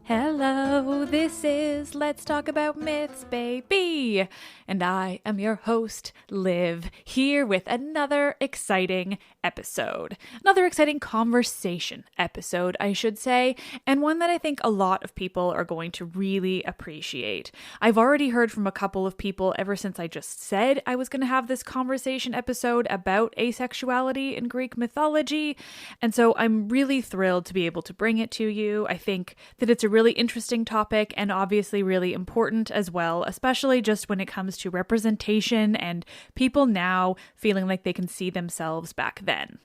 Hello, this is Let's Talk About Myths, baby! And I am your host, Liv, here with another exciting episode. Another exciting conversation episode, I should say, and one that I think a lot of people are going to really appreciate. I've already heard from a couple of people ever since I just said I was going to have this conversation episode about asexuality in Greek mythology, and so I'm really thrilled to be able to bring it to you. I think that it's a really interesting topic and obviously really important as well, especially just when it comes to representation and people now feeling like they can see themselves back then.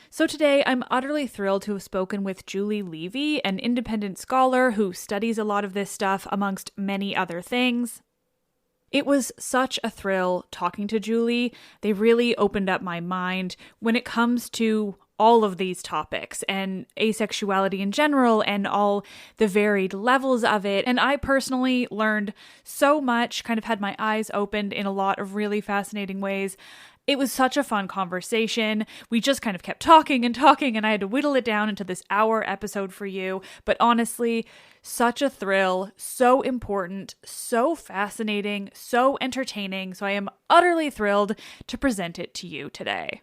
So today, I'm utterly thrilled to have spoken with Julie Levy, an independent scholar who studies a lot of this stuff amongst many other things. It was such a thrill talking to Julie. They really opened up my mind when it comes to all of these topics and asexuality in general and all the varied levels of it. And I personally learned so much, kind of had my eyes opened in a lot of really fascinating ways. It was such a fun conversation. We just kind of kept talking, and I had to whittle it down into this hour episode for you. But honestly, such a thrill, so important, so fascinating, so entertaining. So I am utterly thrilled to present it to you today.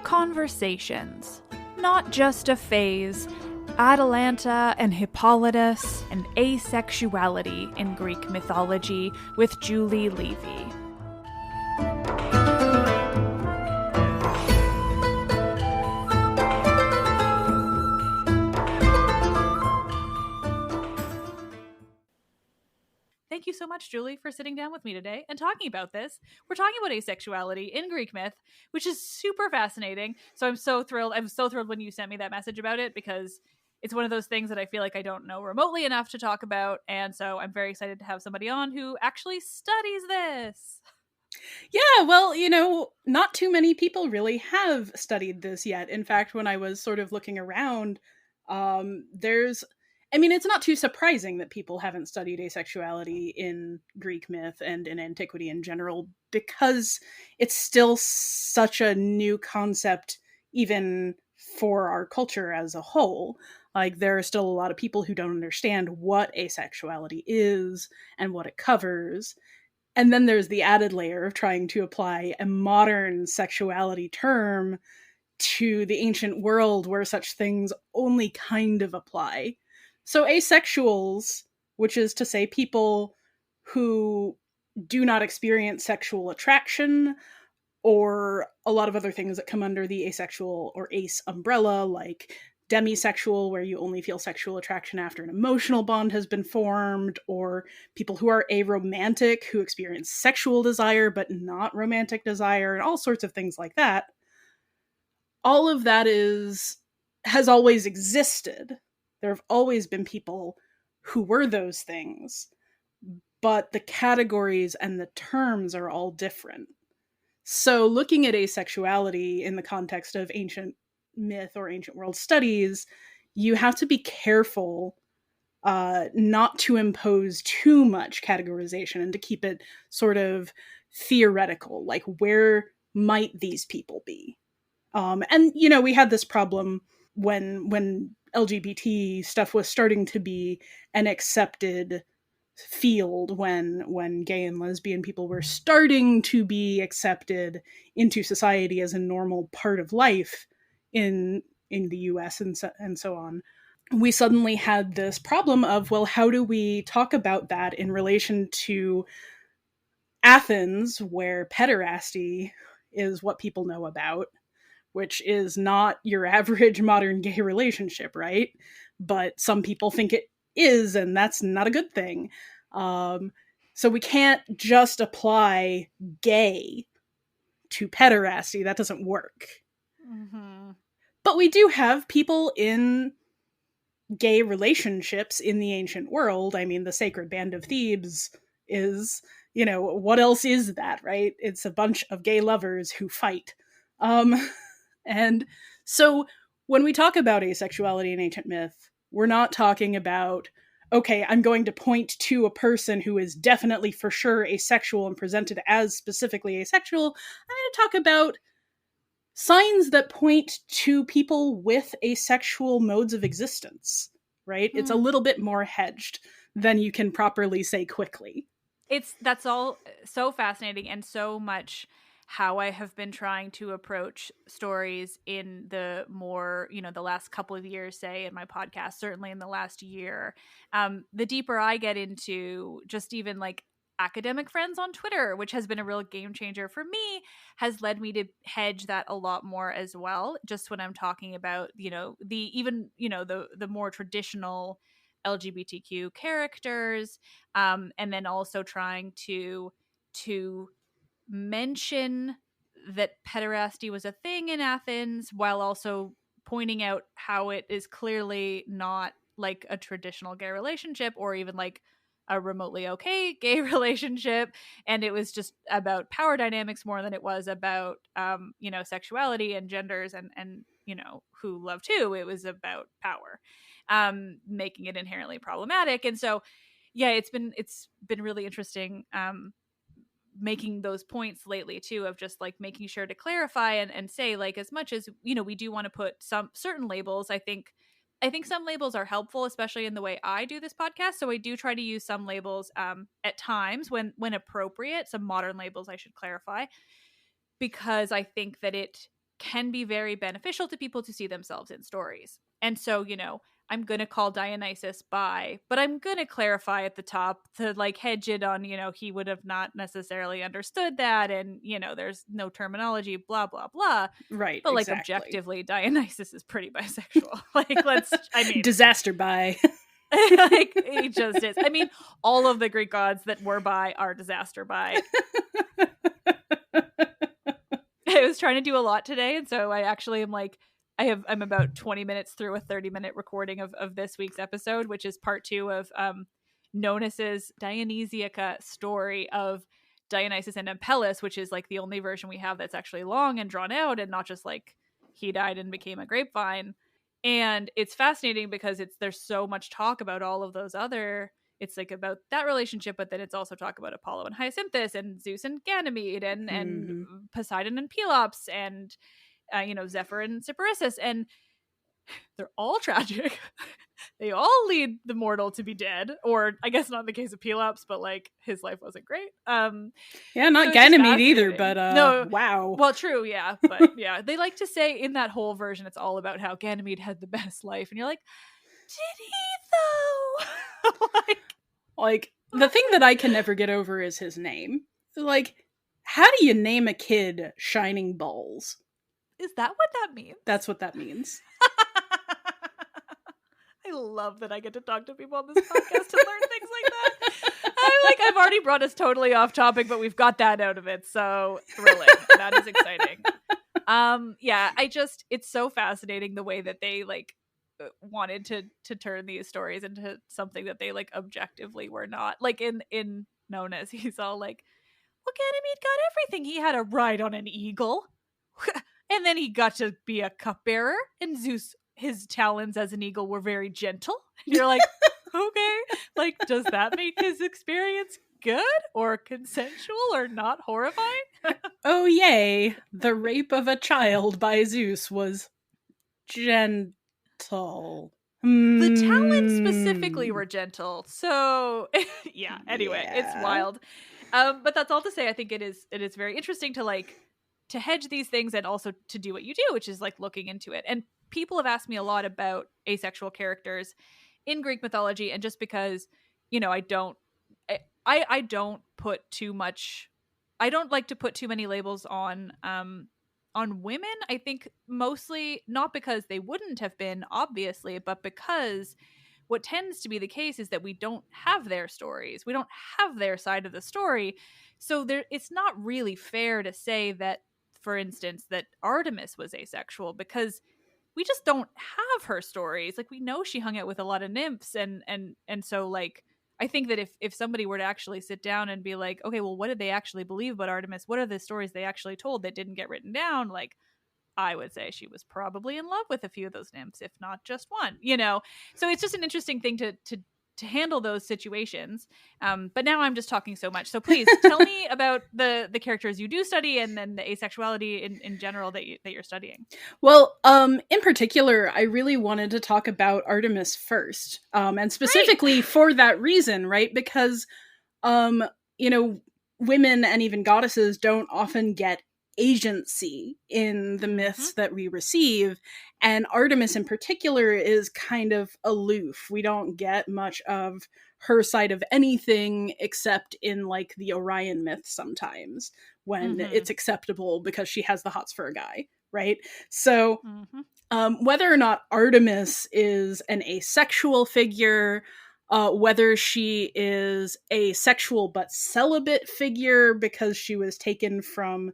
Conversations, not just a phase. Atalanta and Hippolytus and Asexuality in Greek Mythology with Julie Levy. Thank you so much, Julie, for sitting down with me today and talking about this. We're talking about asexuality in Greek myth, which is super fascinating. So I'm so thrilled. I was so thrilled when you sent me that message about it because it's one of those things that I feel like I don't know remotely enough to talk about. And so I'm very excited to have somebody on who actually studies this. Yeah, well, not too many people really have studied this yet. In fact, when I was sort of looking around, it's not too surprising that people haven't studied asexuality in Greek myth and in antiquity in general, because it's still such a new concept, even for our culture as a whole. Like, there are still a lot of people who don't understand what asexuality is and what it covers. And then there's the added layer of trying to apply a modern sexuality term to the ancient world where such things only kind of apply. So asexuals, which is to say people who do not experience sexual attraction, or a lot of other things that come under the asexual or ace umbrella, like demisexual, where you only feel sexual attraction after an emotional bond has been formed, or people who are aromantic, who experience sexual desire but not romantic desire, and all sorts of things like that. All of that has always existed. There have always been people who were those things, but the categories and the terms are all different. So looking at asexuality in the context of ancient myth or ancient world studies, you have to be careful not to impose too much categorization and to keep it sort of theoretical, like where might these people be? And we had this problem when LGBT stuff was starting to be an accepted field, when gay and lesbian people were starting to be accepted into society as a normal part of life in the US and so on. We suddenly had this problem of, well, how do we talk about that in relation to Athens, where pederasty is what people know about, which is not your average modern gay relationship, right? But some people think it is, and that's not a good thing. So we can't just apply gay to pederasty. That doesn't work. Mm-hmm. But we do have people in gay relationships in the ancient world. I mean, the Sacred Band of Thebes is, what else is that, right? It's a bunch of gay lovers who fight. And so when we talk about asexuality in ancient myth, we're not talking about, okay, I'm going to point to a person who is definitely for sure asexual and presented as specifically asexual. I'm going to talk about signs that point to people with asexual modes of existence, right? It's a little bit more hedged than you can properly say quickly. That's all so fascinating, and so much how I have been trying to approach stories in the more, the last couple of years, say, in my podcast, certainly in the last year. The deeper I get into just even like academic friends on Twitter, which has been a real game changer for me, has led me to hedge that a lot more as well. Just when I'm talking about, the more traditional LGBTQ characters, and then also trying to mention that pederasty was a thing in Athens, while also pointing out how it is clearly not like a traditional gay relationship, or even like a remotely okay gay relationship, and it was just about power dynamics more than it was about sexuality and genders and who loved who. It was about power, making it inherently problematic. And so yeah, it's been really interesting making those points lately too, of just like making sure to clarify and say, like, as much as we do want to put some certain labels, I think some labels are helpful, especially in the way I do this podcast. So I do try to use some labels at times when appropriate, some modern labels, I should clarify, because I think that it can be very beneficial to people to see themselves in stories. And so, I'm going to call Dionysus bi, but I'm going to clarify at the top to like hedge it on, he would have not necessarily understood that. And, there's no terminology, blah, blah, blah. Right. But like exactly. Objectively, Dionysus is pretty bisexual. Disaster bi. Like, he just is. I mean, all of the Greek gods that were bi are disaster bi. I was trying to do a lot today, and so I actually am like, I'm about 20 minutes through a 30-minute recording of this week's episode, which is part 2 of Nonus's Dionysiaca story of Dionysus and Apelles, which is like the only version we have that's actually long and drawn out, and not just like he died and became a grapevine. And it's fascinating because there's so much talk about all of those other. It's like about that relationship, but then it's also talk about Apollo and Hyacinthus, and Zeus and Ganymede, and Poseidon and Pelops, and Zephyr and Cyparissus, and they're all tragic. They all lead the mortal to be dead, or I guess not in the case of Pelops, but like his life wasn't great. Yeah, not so Ganymede either, but no, wow. Well, true, yeah, but yeah, they like to say in that whole version, it's all about how Ganymede had the best life, and you're like, did he though? like the thing that I can never get over is his name. Like, how do you name a kid Shining Balls? Is that what that means? That's what that means. I love that I get to talk to people on this podcast to learn things like that. I've already brought us totally off topic, but we've got that out of it. So thrilling. That is exciting. Yeah, it's so fascinating the way that they like wanted to turn these stories into something that they like objectively were not. Like in Nonus, he's all like, well, Ganymede got everything. He had a ride on an eagle. And then he got to be a cupbearer, and Zeus, his talons as an eagle were very gentle. And you're like, okay, like, does that make his experience good or consensual or not horrifying? Oh, yay. The rape of a child by Zeus was gentle. The talons specifically were gentle. So, yeah, anyway, It's wild. But that's all to say, I think it is very interesting to like, to hedge these things and also to do what you do, which is like looking into it. And people have asked me a lot about asexual characters in Greek mythology, and just because, I don't put too much, I don't like to put too many labels on women. I think mostly not because they wouldn't have been, obviously, but because what tends to be the case is that we don't have their stories. We don't have their side of the story. So it's not really fair to say that, for instance, that Artemis was asexual, because we just don't have her stories. Like, we know she hung out with a lot of nymphs, and so, like, I think that if somebody were to actually sit down and be like, okay, well, what did they actually believe about Artemis? What are the stories they actually told that didn't get written down? Like, I would say she was probably in love with a few of those nymphs, if not just one, you know? So it's just an interesting thing to handle those situations. But now I'm just talking so much. So please tell me about the characters you do study, and then the asexuality in general that you're studying. Well, in particular, I really wanted to talk about Artemis first. And specifically Great. For that reason, right? Because, you know, women and even goddesses don't often get agency in the myths that we receive, and Artemis in particular is kind of aloof. We don't get much of her side of anything except in like the Orion myth sometimes, when it's acceptable because she has the hots for a guy, right? So whether or not Artemis is an asexual figure, whether she is a sexual but celibate figure because she was taken from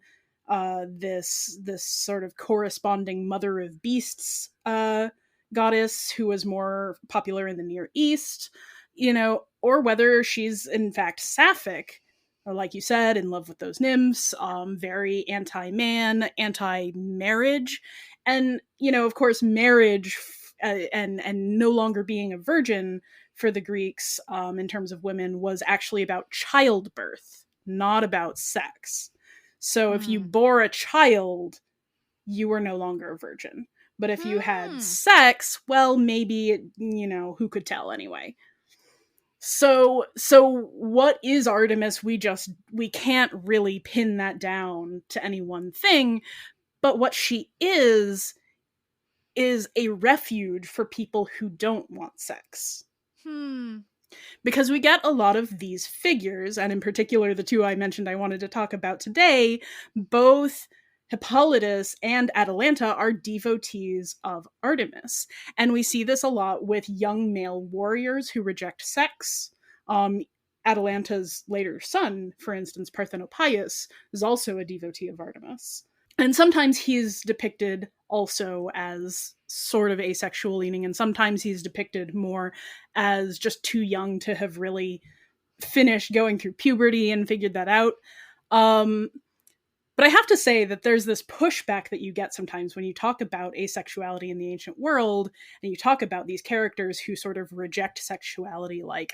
this sort of corresponding mother of beasts goddess who was more popular in the Near East, you know, or whether she's in fact sapphic, or like you said, in love with those nymphs, very anti-man, anti-marriage, and you know, of course, marriage and no longer being a virgin for the Greeks, in terms of women, was actually about childbirth, not about sex. So if you bore a child, you were no longer a virgin. But if you had sex, well, maybe, you know, who could tell anyway. So what is Artemis? We can't really pin that down to any one thing, but what she is a refuge for people who don't want sex. Because we get a lot of these figures, and in particular the two I mentioned I wanted to talk about today, both Hippolytus and Atalanta are devotees of Artemis. And we see this a lot with young male warriors who reject sex. Atalanta's later son, for instance, Parthenopaeus, is also a devotee of Artemis. And sometimes he's depicted also as sort of asexual leaning, and sometimes he's depicted more as just too young to have really finished going through puberty and figured that out. But I have to say that there's this pushback that you get sometimes when you talk about asexuality in the ancient world, and you talk about these characters who sort of reject sexuality, like,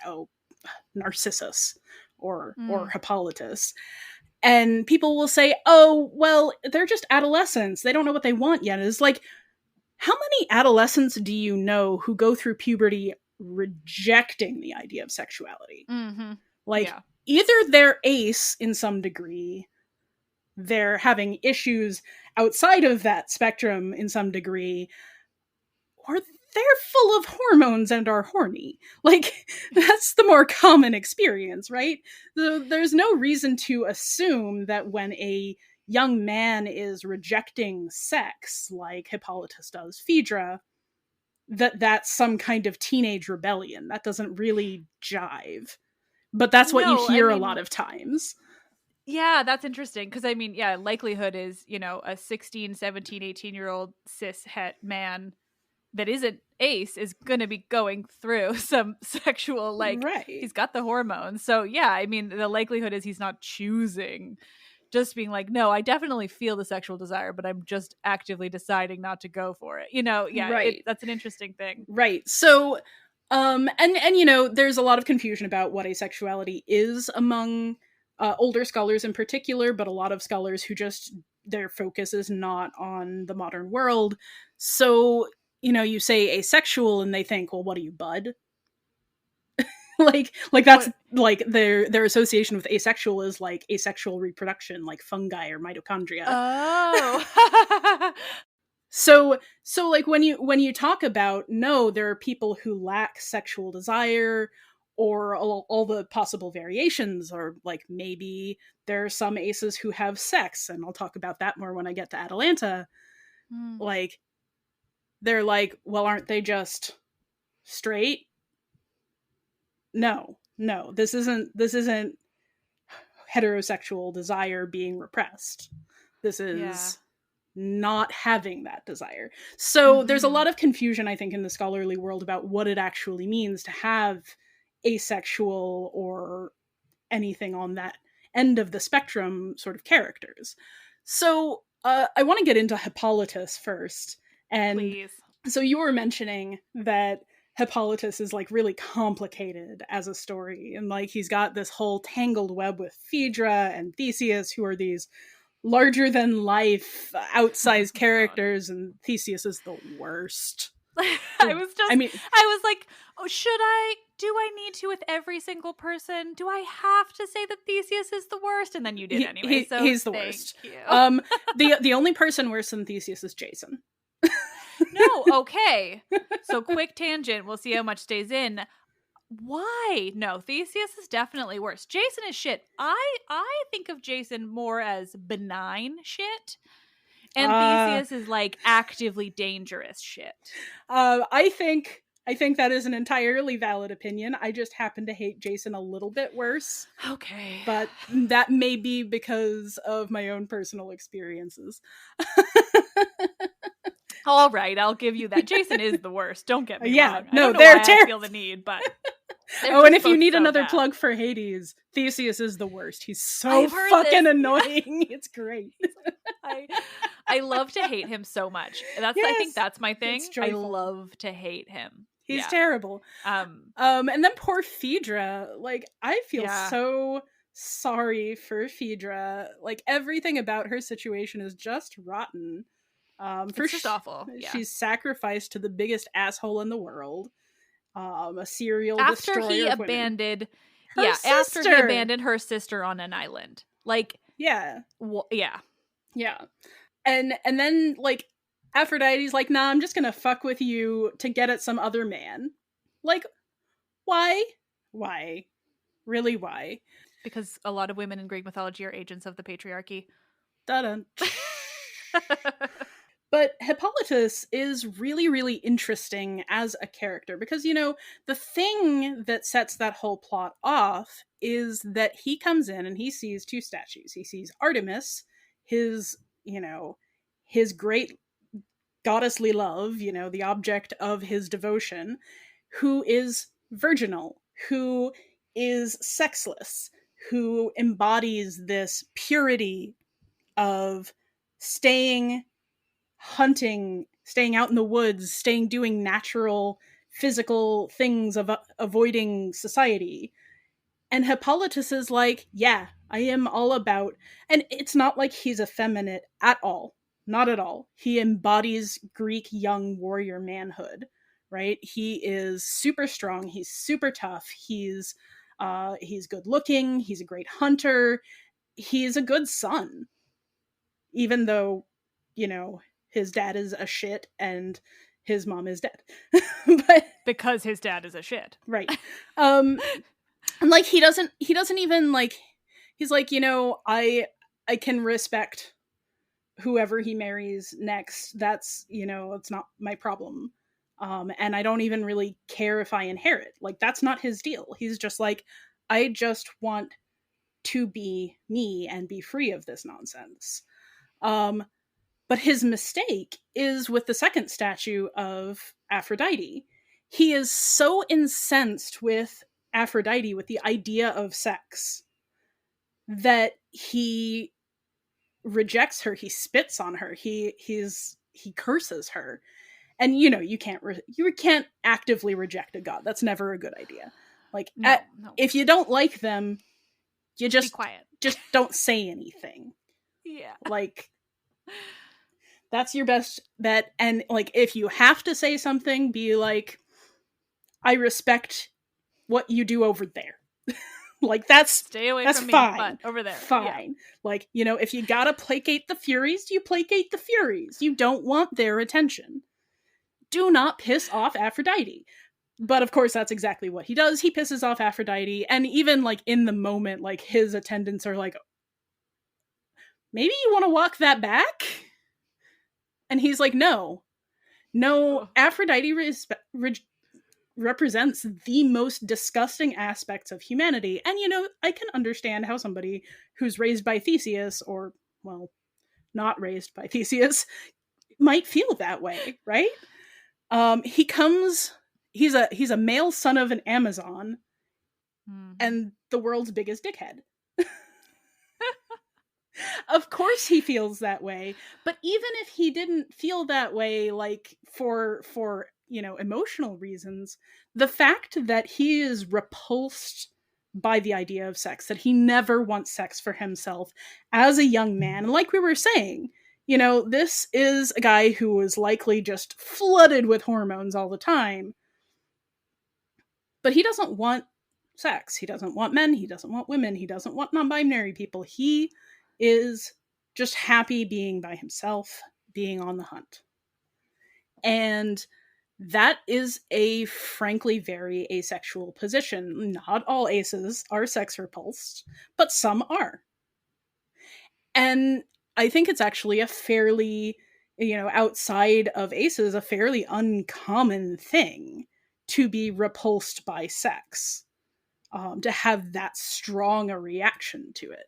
Narcissus or Hippolytus. And people will say, oh, well, they're just adolescents. They don't know what they want yet. It's like, how many adolescents do you know who go through puberty rejecting the idea of sexuality? Either they're ace in some degree, they're having issues outside of that spectrum in some degree, or they're full of hormones and are horny. Like, that's the more common experience, right? There's no reason to assume that when a young man is rejecting sex, like Hippolytus does Phaedra, that's some kind of teenage rebellion. That doesn't really jive. But that's what you hear a lot of times. Yeah, that's interesting. Because, I mean, yeah, likelihood is, you know, a 16, 17, 18-year-old cis-het man that isn't ace is going to be going through some sexual, like, he's got the hormones. So, yeah, I mean, the likelihood is he's not choosing, just being like, no, I definitely feel the sexual desire, but I'm just actively deciding not to go for it. You know, yeah, that's an interesting thing. Right. So, and you know, there's a lot of confusion about what asexuality is among older scholars in particular, but a lot of scholars who just, their focus is not on the modern world. So, you know, you say asexual and they think, well, what are you, bud? like that's what? Like their association with asexual is like asexual reproduction, like fungi or mitochondria. Oh. So like when you talk about, no, there are people who lack sexual desire, or all the possible variations, or like maybe there are some aces who have sex, and I'll talk about that more when I get to Atalanta. Like, they're like, well, aren't they just straight? no, this isn't heterosexual desire being repressed. This Yeah. is not having that desire. So there's a Mhm. lot of confusion, I think, in the scholarly world about what it actually means to have asexual or anything on that end of the spectrum sort of characters. So I want to get into Hippolytus first. And Please. so you were mentioning that Hippolytus is like really complicated as a story, and like he's got this whole tangled web with Phaedra and Theseus, who are these larger than life outsized God. characters, and Theseus is the worst. I was I mean, like, oh, do I need to with every single person? Do I have to say that Theseus is the worst? And then you did anyway, so he's the thank worst. you. The only person worse than Theseus is Jason. No, okay. So quick tangent, we'll see how much stays in. Why? No, Theseus is definitely worse. Jason is shit. I think of Jason more as benign shit. And Theseus is like actively dangerous shit. I think that is an entirely valid opinion. I just happen to hate Jason a little bit worse. Okay. But that may be because of my own personal experiences. All right, I'll give you that. Jason is the worst. Don't get me wrong. I No, don't know they're why I feel the need, but oh, and if you need so another bad. plug for Hades, Theseus is the worst. He's so fucking annoying. It's great. I love to hate him so much. I think that's my thing. I love to hate him. He's terrible. And then poor Phaedra. Like, I feel so sorry for Phaedra. Like, everything about her situation is just rotten. It's just awful. Yeah. She's sacrificed to the biggest asshole in the world. A serial after destroyer he of women. abandoned her sister. After he abandoned her sister on an island. Like, yeah. Yeah. And then, like, Aphrodite's like, nah, I'm just gonna fuck with you to get at some other man. Like, why? Why? Really, why? Because a lot of women in Greek mythology are agents of the patriarchy. Dun. But Hippolytus is really, really interesting as a character because, you know, the thing that sets that whole plot off is that he comes in and he sees two statues. He sees Artemis, his great goddessly love, you know, the object of his devotion, who is virginal, who is sexless, who embodies this purity of hunting, staying out in the woods, doing natural physical things of avoiding society. And Hippolytus is like, yeah, I am all about, and it's not like he's effeminate at all. Not at all. He embodies Greek young warrior manhood, right? He is super strong. He's super tough. He's good looking. He's a great hunter. He's a good son, even though, you know, his dad is a shit and his mom is dead. But because his dad is a shit. Right. And like he doesn't even like, he's like, you know, I can respect whoever he marries next. That's, you know, it's not my problem. And I don't even really care if I inherit. Like, that's not his deal. He's just like, I just want to be me and be free of this nonsense. But his mistake is with the second statue of Aphrodite. He is so incensed with Aphrodite, with the idea of sex, that he rejects her. He spits on her. He curses her. And, you know, you can't actively reject a god. That's never a good idea. Like, no. If you don't like them, you just be quiet. Just don't say anything. Yeah. Like, that's your best bet. And, like, if you have to say something, be like, I respect what you do over there. Like, stay away that's from fine. Me, but over there. Fine. Yeah. Like, you know, if you gotta placate the Furies, you placate the Furies. You don't want their attention. Do not piss off Aphrodite. But of course, that's exactly what he does. He pisses off Aphrodite. And even, like, in the moment, like, his attendants are like, maybe you want to walk that back? And he's like, no. Aphrodite represents the most disgusting aspects of humanity. And, I can understand how somebody who's raised by Theseus, or, well, not raised by Theseus, might feel that way, right? He's a male son of an Amazon, and the world's biggest dickhead. Of course he feels that way, but even if he didn't feel that way, like for emotional reasons, the fact that he is repulsed by the idea of sex, that he never wants sex for himself as a young man, and like we were saying, this is a guy who was likely just flooded with hormones all the time, but he doesn't want sex. He doesn't want men. He doesn't want women. He doesn't want non-binary people. He is just happy being by himself, being on the hunt. And that is a frankly very asexual position. Not all aces are sex repulsed, but some are. And I think it's actually a fairly, outside of aces, a fairly uncommon thing to be repulsed by sex, to have that strong a reaction to it.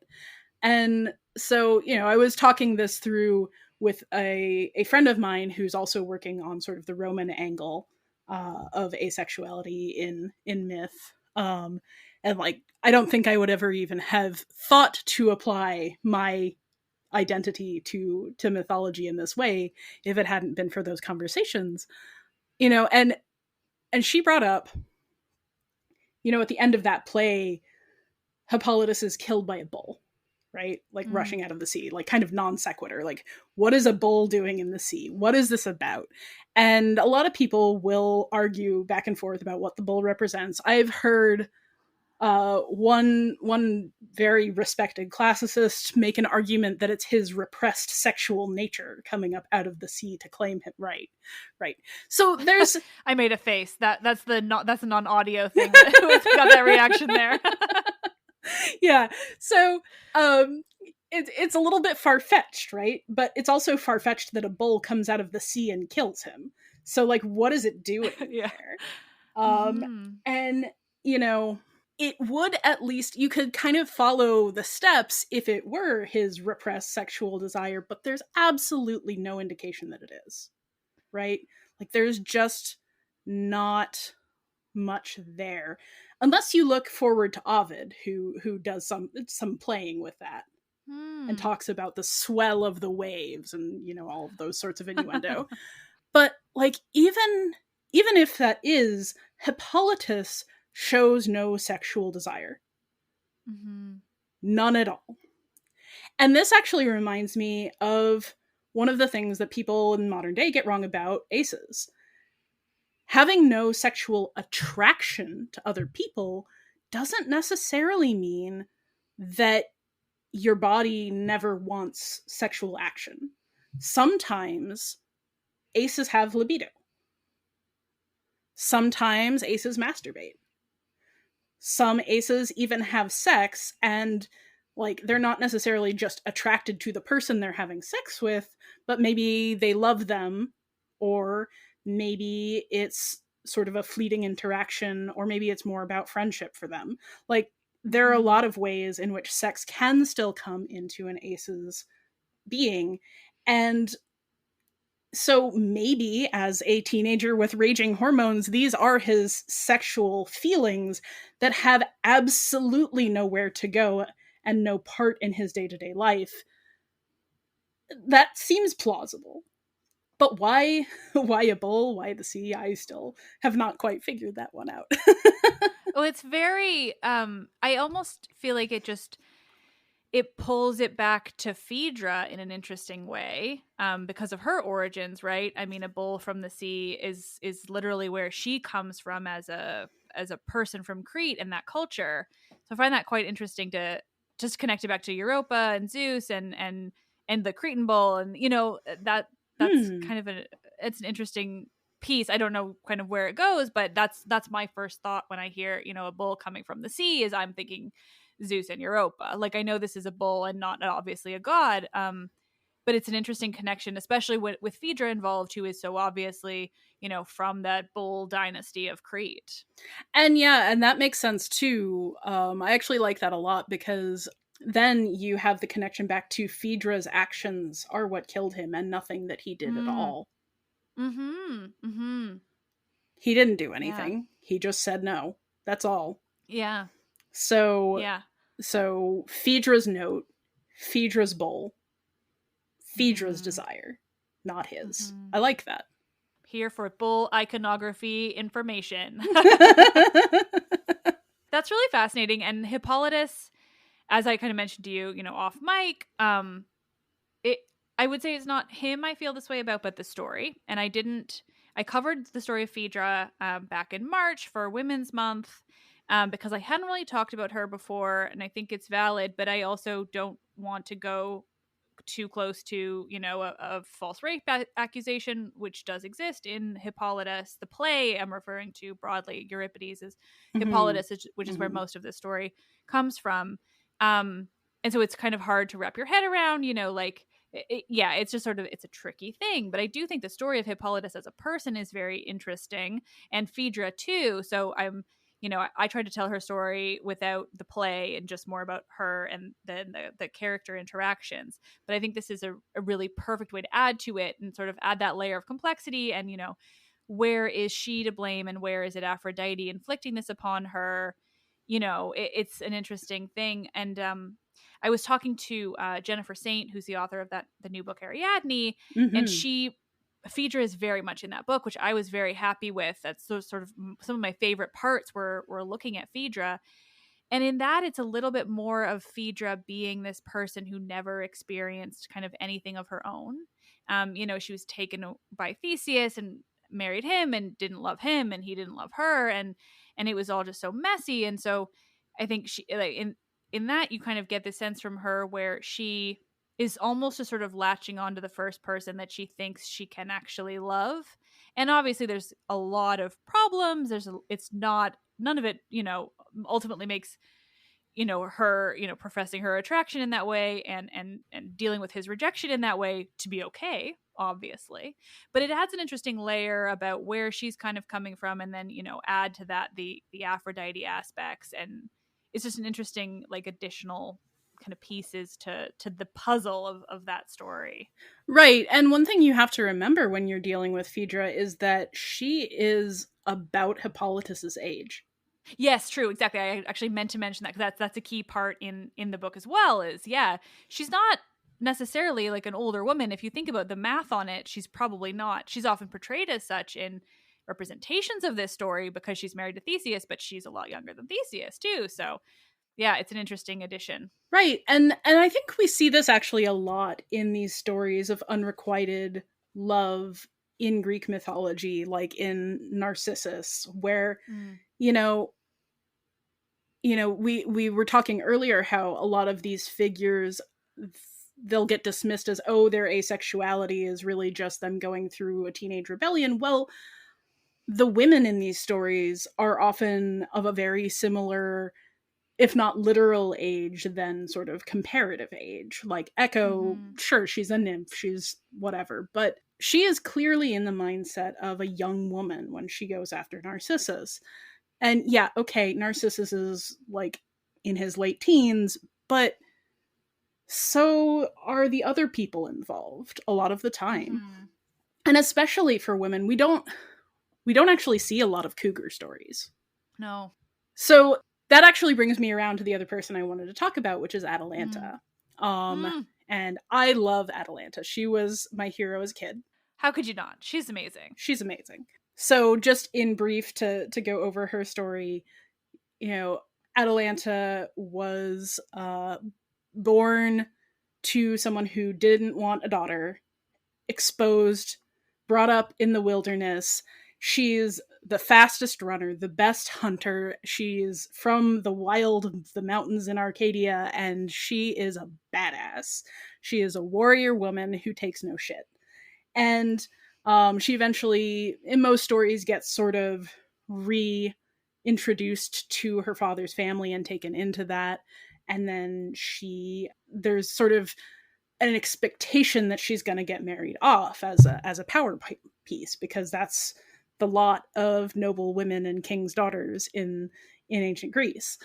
And so, I was talking this through with a friend of mine who's also working on sort of the Roman angle of asexuality in myth. And like, I don't think I would ever even have thought to apply my identity to mythology in this way if it hadn't been for those conversations. And she brought up, at the end of that play, Hippolytus is killed by a bull, right? Like rushing out of the sea, like kind of non sequitur. Like, what is a bull doing in the sea? What is this about? And a lot of people will argue back and forth about what the bull represents. I've heard one very respected classicist make an argument that it's his repressed sexual nature coming up out of the sea to claim him. Right. So there's I made a face. That's a non-audio thing that got that reaction there. Yeah. So it's a little bit far-fetched, right? But it's also far-fetched that a bull comes out of the sea and kills him. So like, what is it doing there? And it would, at least you could kind of follow the steps if it were his repressed sexual desire, but there's absolutely no indication that it is, right? Like, there's just not much there, unless you look forward to Ovid, who does some playing with that and talks about the swell of the waves and all of those sorts of innuendo. But like, even if that is, Hippolytus shows no sexual desire. None at all. And this actually reminds me of one of the things that people in modern day get wrong about aces. Having no sexual attraction to other people doesn't necessarily mean that your body never wants sexual action. Sometimes aces have libido. Sometimes aces masturbate. Some aces even have sex, and like, they're not necessarily just attracted to the person they're having sex with, but maybe they love them, or maybe it's sort of a fleeting interaction, or maybe it's more about friendship for them. Like, there are a lot of ways in which sex can still come into an ace's being. And so maybe as a teenager with raging hormones, these are his sexual feelings that have absolutely nowhere to go and no part in his day-to-day life. That seems plausible. But why a bull? Why the sea? I still have not quite figured that one out. Well, it's very, I almost feel like it pulls it back to Phaedra in an interesting way, because of her origins, right? I mean, a bull from the sea is literally where she comes from as a person from Crete and that culture. So I find that quite interesting to just connect it back to Europa and Zeus and the Cretan bull, and that's kind of it's an interesting piece. I don't know kind of where it goes, but that's my first thought when I hear a bull coming from the sea, is I'm thinking Zeus and Europa. Like, I know this is a bull and not obviously a god, but it's an interesting connection, especially with Phaedra involved, who is so obviously, from that Bull dynasty of Crete. And yeah, and that makes sense too. I actually like that a lot, because then you have the connection back to Phaedra's actions are what killed him, and nothing that he did at all. Mm-hmm. Mm-hmm. He didn't do Yeah. anything. He just said no. That's all. Yeah. So Yeah. so Phaedra's note, Phaedra's bowl, Phaedra's Mm-hmm. desire, not his. Mm-hmm. I like that. Here for bull iconography information. That's really fascinating. And Hippolytus, as I kind of mentioned to you, off mic, it I would say it's not him I feel this way about, but the story. And I covered the story of Phaedra back in March for Women's Month, because I hadn't really talked about her before, and I think it's valid, but I also don't want to go too close to, a false rape accusation, which does exist in Hippolytus. The play I'm referring to broadly, Euripides, is Mm-hmm. Hippolytus, which is where most of this story comes from. And so it's kind of hard to wrap your head around, it's just sort of, it's a tricky thing. But I do think the story of Hippolytus as a person is very interesting, and Phaedra too. So I tried to tell her story without the play and just more about her and then the character interactions. But I think this is a really perfect way to add to it and sort of add that layer of complexity. And, where is she to blame and where is it Aphrodite inflicting this upon her? It's an interesting thing. And I was talking to Jennifer Saint, who's the author of the new book Ariadne, and Mm-hmm. Phaedra is very much in that book, which I was very happy with. That's sort of some of my favorite parts were looking at Phaedra. And in that, it's a little bit more of Phaedra being this person who never experienced kind of anything of her own. She was taken by Theseus and married him and didn't love him, and he didn't love her, and it was all just so messy. And so I think she, like, in that, you kind of get the sense from her where she is almost just sort of latching on to the first person that she thinks she can actually love. And obviously there's a lot of problems. It's not, none of it, ultimately makes, her, professing her attraction in that way and dealing with his rejection in that way to be okay, obviously. But it adds an interesting layer about where she's kind of coming from, and then, add to that the Aphrodite aspects, and it's just an interesting, like, additional kind of pieces to the puzzle of that story. Right. And one thing you have to remember when you're dealing with Phaedra is that she is about Hippolytus's age. Yes, true, exactly. I actually meant to mention that, because that's a key part in the book as well. Is, yeah, she's not necessarily like an older woman. If you think about the math on it, she's probably not. She's often portrayed as such in representations of this story because she's married to Theseus, but she's a lot younger than Theseus too. So yeah, it's an interesting addition. Right. And I think we see this actually a lot in these stories of unrequited love in Greek mythology, like in Narcissus, where you know we were talking earlier how a lot of these figures, they'll get dismissed as, oh, their asexuality is really just them going through a teenage rebellion. Well, the women in these stories are often of a very similar, if not literal age, than sort of comparative age. Like Echo, sure, she's a nymph, she's whatever, but she is clearly in the mindset of a young woman when she goes after Narcissus. And yeah, okay, Narcissus is like in his late teens, but so are the other people involved a lot of the time. And especially for women, we don't actually see a lot of cougar stories. No. So that actually brings me around to the other person I wanted to talk about, which is Atalanta. And I love Atalanta. She was my hero as a kid. How could you not? She's amazing. She's amazing. So just in brief, to go over her story, Atalanta was born to someone who didn't want a daughter, exposed, brought up in the wilderness. She's the fastest runner, the best hunter. She's from the wild of the mountains in Arcadia, and she is a badass. She is a warrior woman who takes no shit. And she eventually, in most stories, gets sort of reintroduced to her father's family and taken into that. And then there's sort of an expectation that she's going to get married off as a power piece, because that's the lot of noble women and kings' daughters in ancient Greece.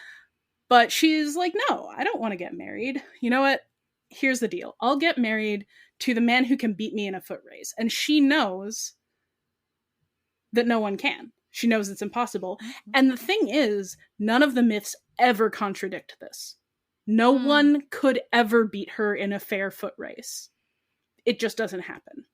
But she's like, no, I don't want to get married. You know what? Here's the deal. I'll get married to the man who can beat me in a foot race. And she knows that no one can. She knows it's impossible. And the thing is, none of the myths ever contradict this. No one could ever beat her in a fair foot race. It just doesn't happen.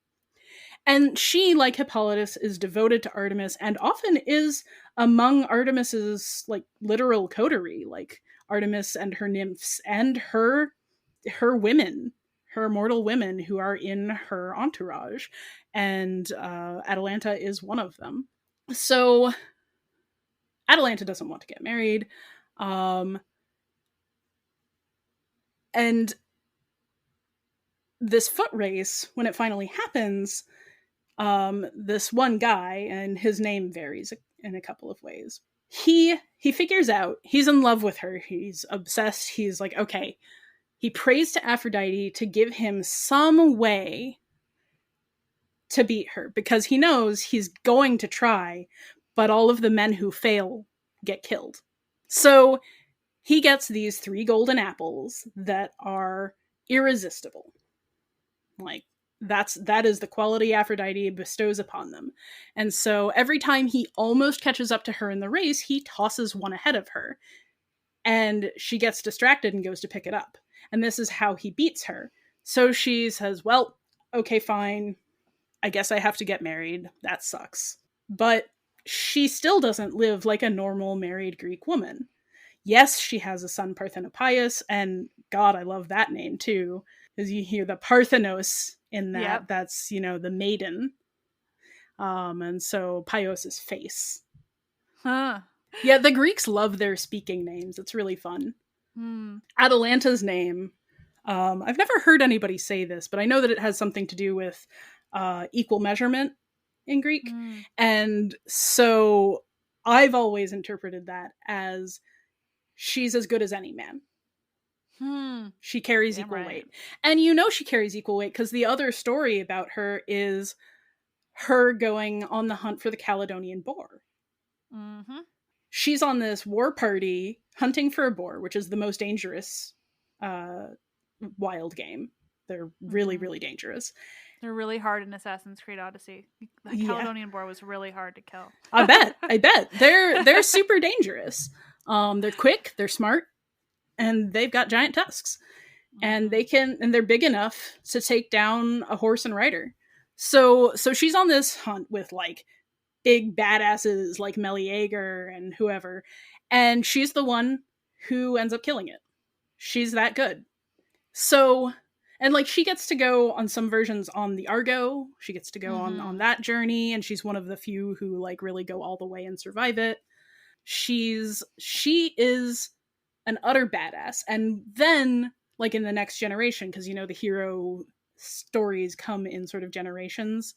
And she, like Hippolytus, is devoted to Artemis and often is among Artemis's like literal coterie, like Artemis and her nymphs and her women, her mortal women who are in her entourage. And Atalanta is one of them. So Atalanta doesn't want to get married. And this foot race, when it finally happens, this one guy, and his name varies in a couple of ways, he figures out he's in love with her. He's obsessed. He's like, okay, he prays to Aphrodite to give him some way to beat her, because he knows he's going to try, but all of the men who fail get killed. So he gets these 3 golden apples that are irresistible. Like, that is the quality Aphrodite bestows upon them. And so every time he almost catches up to her in the race, he tosses one ahead of her. And she gets distracted and goes to pick it up. And this is how he beats her. So she says, well, okay, fine. I guess I have to get married. That sucks. But she still doesn't live like a normal married Greek woman. Yes, she has a son, Parthenopius, and God, I love that name too, because you hear the Parthenos in that. Yep. That's, the maiden. And so Pios is face. Huh. Yeah, the Greeks love their speaking names. It's really fun. Atalanta's name, I've never heard anybody say this, but I know that it has something to do with equal measurement in Greek. And so I've always interpreted that as she's as good as any man. She carries equal weight. And she carries equal weight because the other story about her is her going on the hunt for the Caledonian boar. She's on this war party hunting for a boar, which is the most dangerous wild game. They're really, really dangerous. They're really hard in Assassin's Creed Odyssey. The Caledonian boar was really hard to kill. I bet. They're super dangerous. They're quick, they're smart, and they've got giant tusks. And they're big enough to take down a horse and rider. So she's on this hunt with like big badasses like Meleager and whoever, and she's the one who ends up killing it. She's that good. So, and like she gets to go on some versions on the Argo. She gets to go on that journey, and she's one of the few who like really go all the way and survive it. She is an utter badass. And then like in the next generation, because the hero stories come in sort of generations.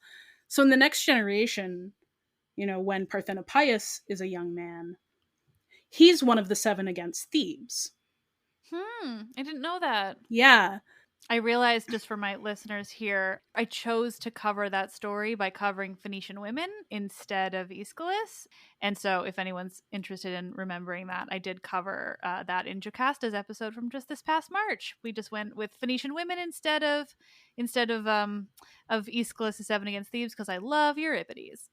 So in the next generation, when Parthenopius is a young man, he's one of the 7 against Thebes. I didn't know that. Yeah. I realized, just for my listeners here, I chose to cover that story by covering Phoenician women instead of Aeschylus. And so if anyone's interested in remembering that, I did cover that in Jocasta's episode from just this past March. We just went with Phoenician women instead of Aeschylus' 7 against Thebes, because I love Euripides.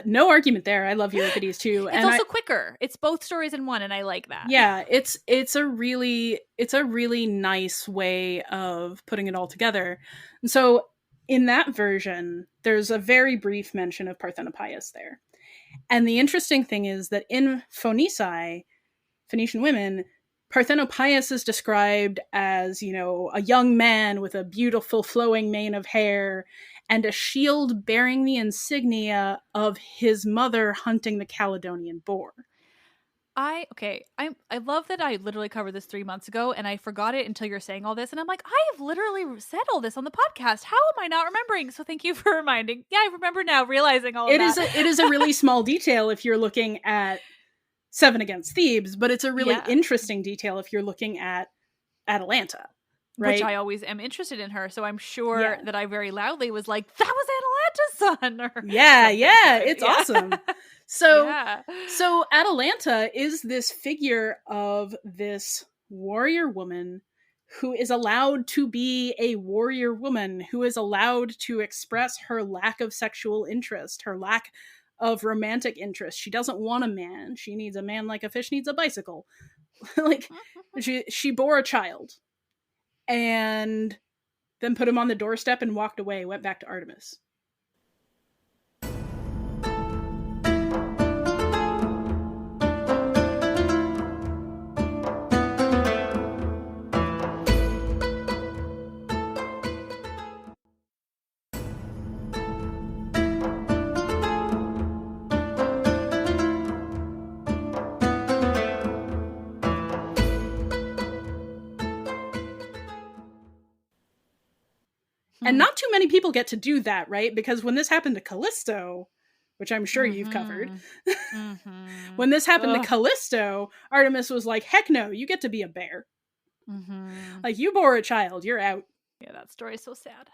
No argument there. I love Euripides too. It's also quicker. It's both stories in one, and I like that. Yeah, it's a really nice way of putting it all together. And so in that version, there's a very brief mention of Parthenopius there. And the interesting thing is that in Phoenici, Phoenician women, Parthenopius is described as, a young man with a beautiful flowing mane of hair and a shield bearing the insignia of his mother hunting the Caledonian boar. I love that I literally covered this 3 months ago, and I forgot it until you're saying all this, and I'm like, I have literally said all this on the podcast. How am I not remembering? So thank you for reminding. Yeah, I remember now, realizing all of that. It is a really small detail if you're looking at 7 against Thebes, but it's a really interesting detail if you're looking at Atalanta. right? Which I always am interested in her. So I'm sure that I very loudly was like, that was Atalanta's son. Or It's awesome. So Atalanta is this figure of this warrior woman who is allowed to be a warrior woman, who is allowed to express her lack of sexual interest, her lack of romantic interest. She doesn't want a man. She needs a man like a fish needs a bicycle. Like, she bore a child and then put him on the doorstep and walked away, went back to Artemis. And not too many people get to do that, right? Because when this happened to Callisto, which I'm sure you've covered, when this happened to Callisto, Artemis was like, heck no, you get to be a bear. Like, you bore a child, you're out. Yeah, that story is so sad.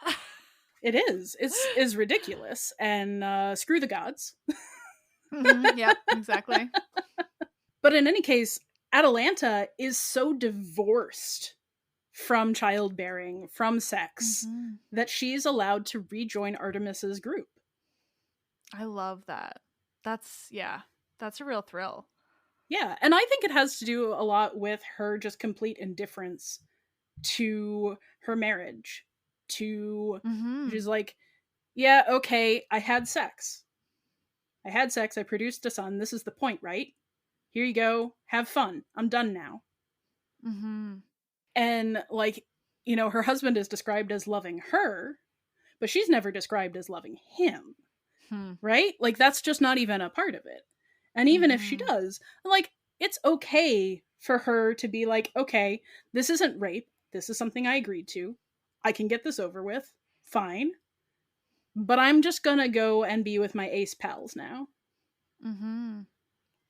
It is. It's ridiculous. And screw the gods. Yeah, exactly. But in any case, Atalanta is so divorced from childbearing, from sex, that she's allowed to rejoin Artemis's group. I love that. That's a real thrill. Yeah, and I think it has to do a lot with her just complete indifference to her marriage. She's like, yeah, okay, I had sex, I produced a son, this is the point, right? Here you go, have fun, I'm done now. And, like, you know, her husband is described as loving her, but she's never described as loving him. Right? Like, that's just not even a part of it. And even if she does, like, it's okay for her to be like, okay, this isn't rape. This is something I agreed to. I can get this over with. Fine. But I'm just gonna go and be with my ace pals now.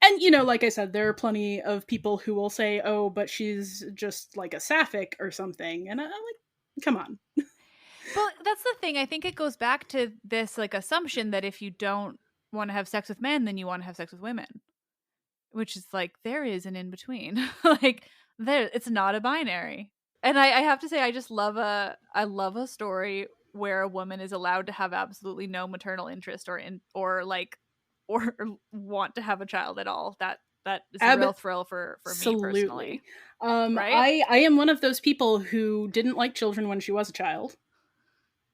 And, you know, like I said, there are plenty of people who will say, oh, but she's just like a sapphic or something. And I'm like, come on. Well, that's the thing. I think it goes back to this, like, assumption that if you don't want to have sex with men, then you want to have sex with women. Which is like, there is an in-between. Like, it's not a binary. And I have to say, I love a story where a woman is allowed to have absolutely no maternal interest or want to have a child at all. That is a real thrill for me personally. Right? I am one of those people who didn't like children when she was a child.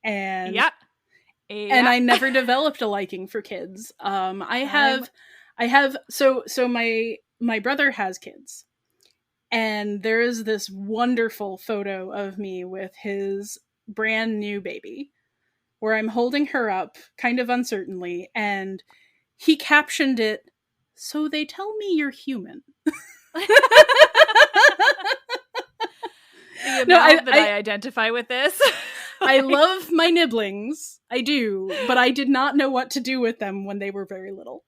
And and I never developed a liking for kids. I have so my brother has kids. And there is this wonderful photo of me with his brand new baby, where I'm holding her up kind of uncertainly, and he captioned it, "So they tell me you're human." I identify with this. I love my nibblings. I do, but I did not know what to do with them when they were very little.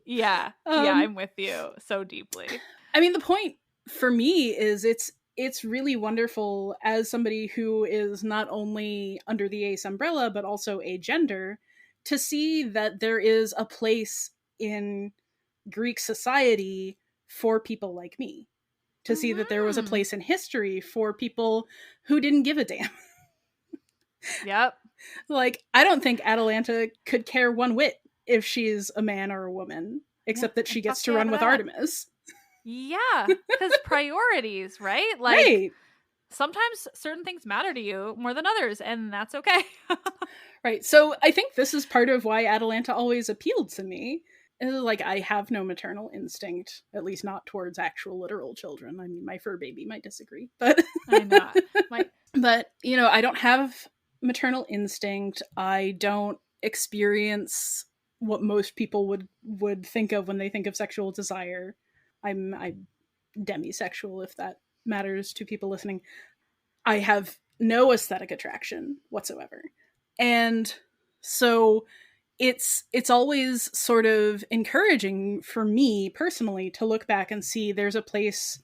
Yeah, I'm with you so deeply. I mean, the point for me is it's really wonderful as somebody who is not only under the ace umbrella, but also agender, to see that there is a place in Greek society for people like me. To see that there was a place in history for people who didn't give a damn. Yep. Like, I don't think Atalanta could care one whit if she's a man or a woman, except that she gets to run with Artemis. Yeah, because priorities, right? Like, right. Sometimes certain things matter to you more than others, and that's okay. Right. So I think this is part of why Atalanta always appealed to me. Like, I have no maternal instinct, at least not towards actual literal children. I mean, my fur baby might disagree, but I know. But, you know, I don't have maternal instinct. I don't experience what most people would think of when they think of sexual desire. I'm demisexual, if that matters to people listening. I have no aesthetic attraction whatsoever. And so it's always sort of encouraging for me personally to look back and see there's a place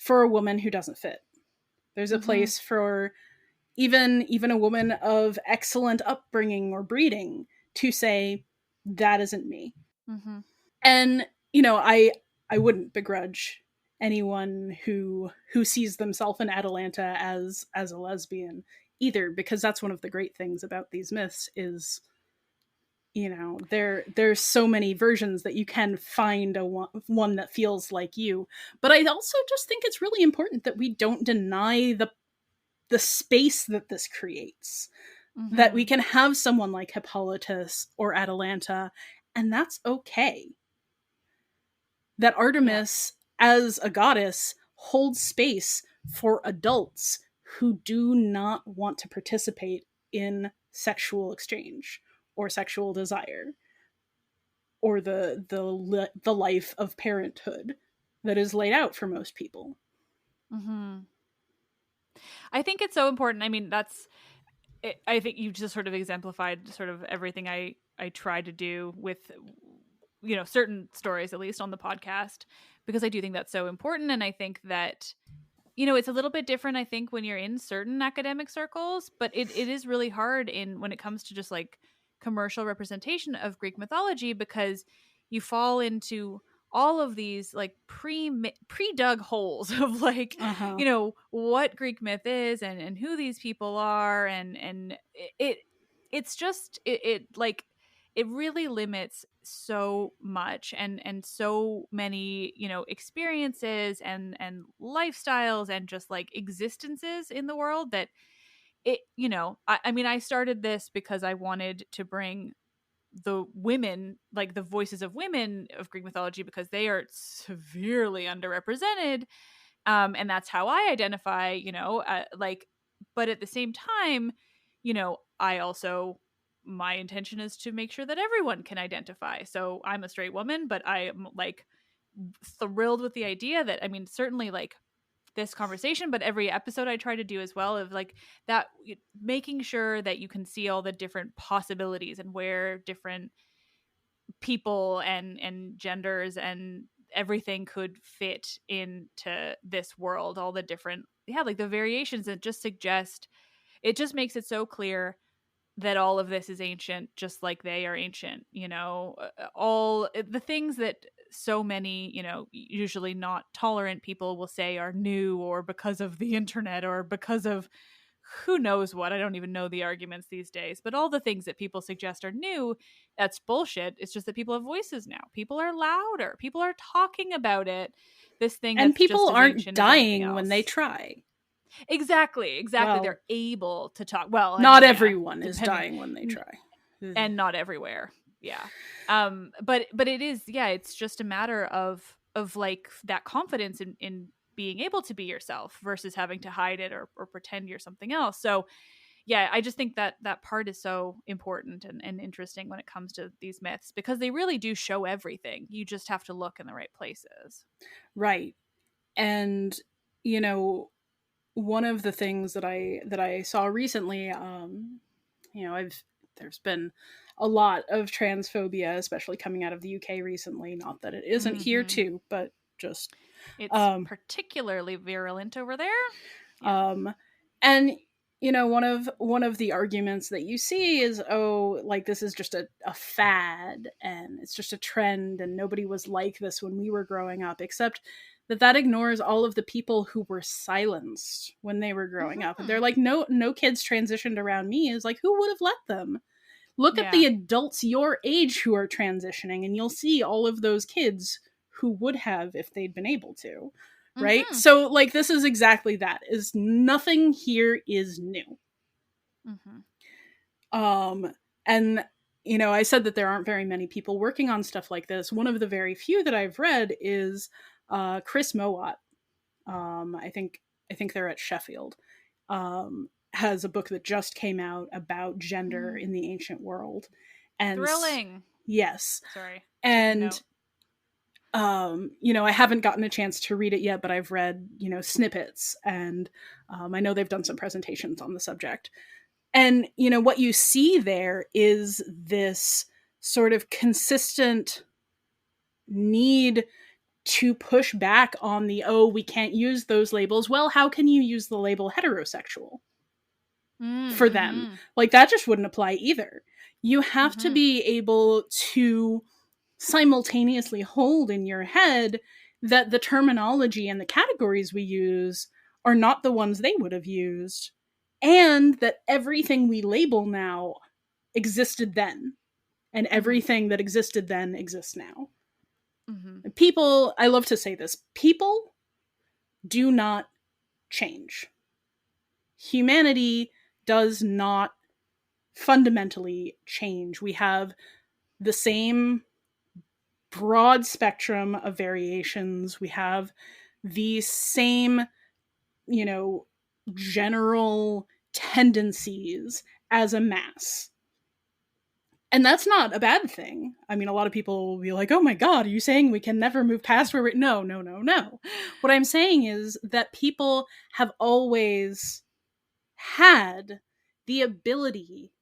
for a woman who doesn't fit. There's a place for even a woman of excellent upbringing or breeding to say, that isn't me. And, I wouldn't begrudge anyone who sees themselves in Atalanta as a lesbian either, because that's one of the great things about these myths is, there's so many versions that you can find one that feels like you. But I also just think it's really important that we don't deny the space that this creates. That we can have someone like Hippolytus or Atalanta, and that's okay. That Artemis, as a goddess, holds space for adults who do not want to participate in sexual exchange or sexual desire or the life of parenthood that is laid out for most people. I think it's so important. I mean, I think you just sort of exemplified sort of everything I try to do with, certain stories, at least on the podcast, because I do think that's so important. And I think that, it's a little bit different, I think, when you're in certain academic circles, but it is really hard when it comes to just like commercial representation of Greek mythology, because you fall into all of these like pre-dug holes of like, what Greek myth is and who these people are. And it's just, like, it really limits so much and so many, experiences and lifestyles and just like existences in the world that I mean, I started this because I wanted to bring the women, like the voices of women of Greek mythology, because they are severely underrepresented. And that's how I identify, but at the same time, I also, my intention is to make sure that everyone can identify. So I'm a straight woman, but I am like thrilled with the idea that, I mean, certainly like this conversation, but every episode I try to do as well, of like that, making sure that you can see all the different possibilities and where different people and genders and everything could fit into this world, all the different, like the variations that just suggest, it just makes it so clear that all of this is ancient, just like they are ancient, all the things that so many, usually not tolerant people will say are new, or because of the internet, or because of who knows what. I don't even know the arguments these days, but all the things that people suggest are new, that's bullshit. It's just that people have voices now. People are louder. People are talking about it. This thing, and that's people just as aren't dying when they try. Exactly. Well, they're able to talk. Well, not everyone is dying when they try, and not everywhere. Yeah. But it is, it's just a matter of like that confidence in being able to be yourself versus having to hide it or pretend you're something else. So yeah, I just think that part is so important and interesting when it comes to these myths, because they really do show everything. You just have to look in the right places. Right. And, one of the things that I saw recently, there's been a lot of transphobia, especially coming out of the UK recently. Not that it isn't here too, but just it's particularly virulent over there. Yeah. And one of the arguments that you see is, like, this is just a fad and it's just a trend and nobody was like this when we were growing up, except that ignores all of the people who were silenced when they were growing up. And they're like, no kids transitioned around me. Is like, who would have let them? Look at the adults your age who are transitioning, and you'll see all of those kids who would have if they'd been able to. Right? So, like, this is exactly that. Is nothing here is new. And, I said that there aren't very many people working on stuff like this. One of the very few that I've read is Chris Mowat. I think they're at Sheffield. Has a book that just came out about gender in the ancient world. And thrilling. Yes. Sorry. And I haven't gotten a chance to read it yet, but I've read, snippets, and I know they've done some presentations on the subject. And, what you see there is this sort of consistent need to push back on the, oh, we can't use those labels. Well, how can you use the label heterosexual for them? Like, that just wouldn't apply either. You have to be able to simultaneously hold in your head that the terminology and the categories we use are not the ones they would have used, and that everything we label now existed then, and everything that existed then exists now. And people, I love to say this, people do not change. Humanity does not fundamentally change. We have the same broad spectrum of variations. We have the same, general tendencies as a mass. And that's not a bad thing. I mean, a lot of people will be like, oh my God, are you saying we can never move past where we're... No. What I'm saying is that people have always had the ability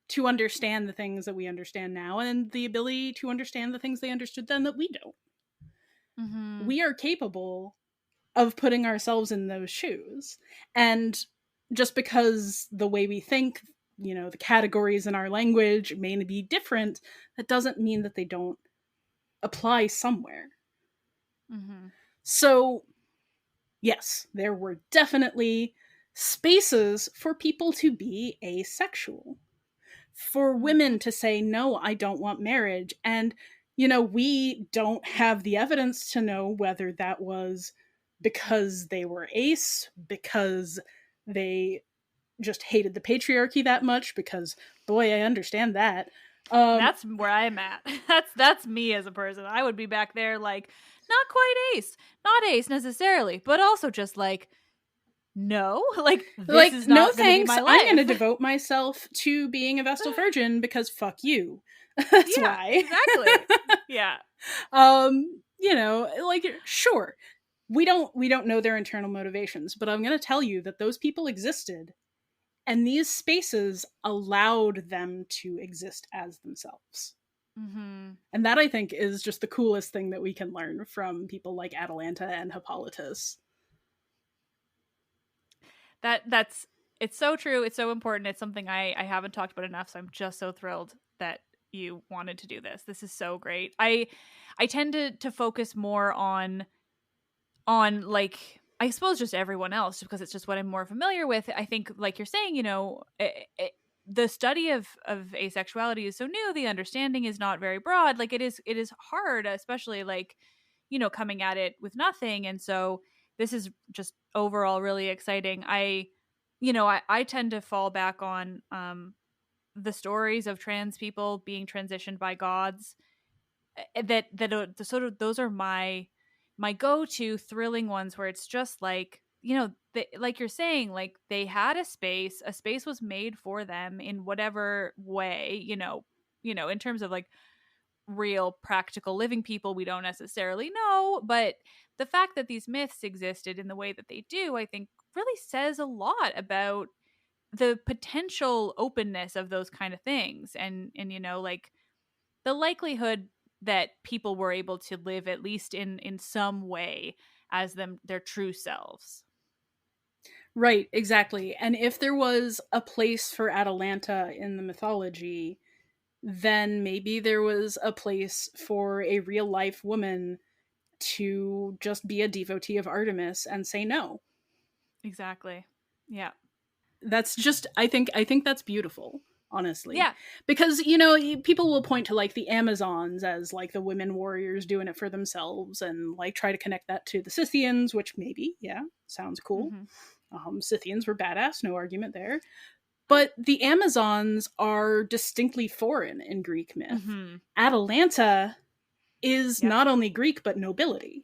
to understand the things that we understand now, and the ability to understand the things they understood then that we don't. We are capable of putting ourselves in those shoes. And just because the way we think, the categories in our language may be different, that doesn't mean that they don't apply somewhere. So, yes, there were definitely spaces for people to be asexual. For women to say, no, I don't want marriage. And, we don't have the evidence to know whether that was because they were ace, because they just hated the patriarchy that much, because, boy, I understand that. That's where I'm at. That's me as a person. I would be back there like, not quite ace. Not ace necessarily, but also just like, no, this is not no thanks. Be my life. I'm going to devote myself to being a Vestal Virgin because fuck you. That's why. Exactly. Yeah. Sure, we don't know their internal motivations, but I'm going to tell you that those people existed, and these spaces allowed them to exist as themselves. And that, I think, is just the coolest thing that we can learn from people like Atalanta and Hippolytus. It's so true. It's so important. It's something I haven't talked about enough. So I'm just so thrilled that you wanted to do this. This is so great. I tend to focus more on like, I suppose just everyone else, because it's just what I'm more familiar with. I think, like you're saying, the study of asexuality is so new. The understanding is not very broad. Like, it is hard, especially coming at it with nothing. And so this is just overall really exciting. I tend to fall back on the stories of trans people being transitioned by gods. That sort of, those are my go-to thrilling ones, where it's just like, like you're saying, like, they had a space was made for them in whatever way, in terms of like real practical living people, we don't necessarily know, but the fact that these myths existed in the way that they do, I think really says a lot about the potential openness of those kind of things, and like the likelihood that people were able to live, at least in some way, as their true selves. Right, exactly. And if there was a place for Atalanta in the mythology, then maybe there was a place for a real life woman to just be a devotee of Artemis and say no. Exactly. Yeah. That's just, I think that's beautiful, honestly. Yeah. Because, people will point to like the Amazons as like the women warriors doing it for themselves, and like try to connect that to the Scythians, which maybe, yeah, sounds cool. Scythians were badass, no argument there. But the Amazons are distinctly foreign in Greek myth. Atalanta is not only Greek, but nobility.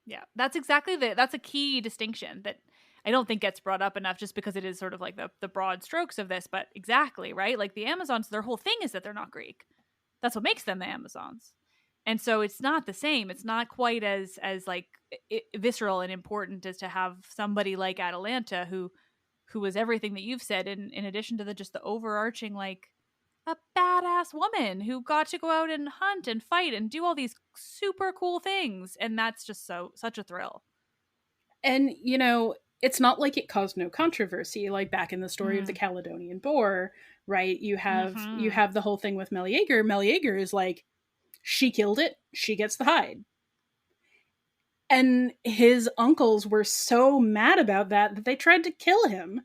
Yeah, that's exactly that's a key distinction that I don't think gets brought up enough, just because it is sort of like the broad strokes of this, but exactly, right? Like the Amazons, their whole thing is that they're not Greek. That's what makes them the Amazons. And so it's not the same. It's not quite as like visceral and important as to have somebody like Atalanta who was everything that you've said, in addition to just the overarching like a badass woman who got to go out and hunt and fight and do all these super cool things, and that's just such a thrill. And it's not like it caused no controversy, like back in the story of the Caledonian Boar, right? You have the whole thing with Meleager. Meleager is like, she killed it, she gets the hide. And his uncles were so mad about that they tried to kill him.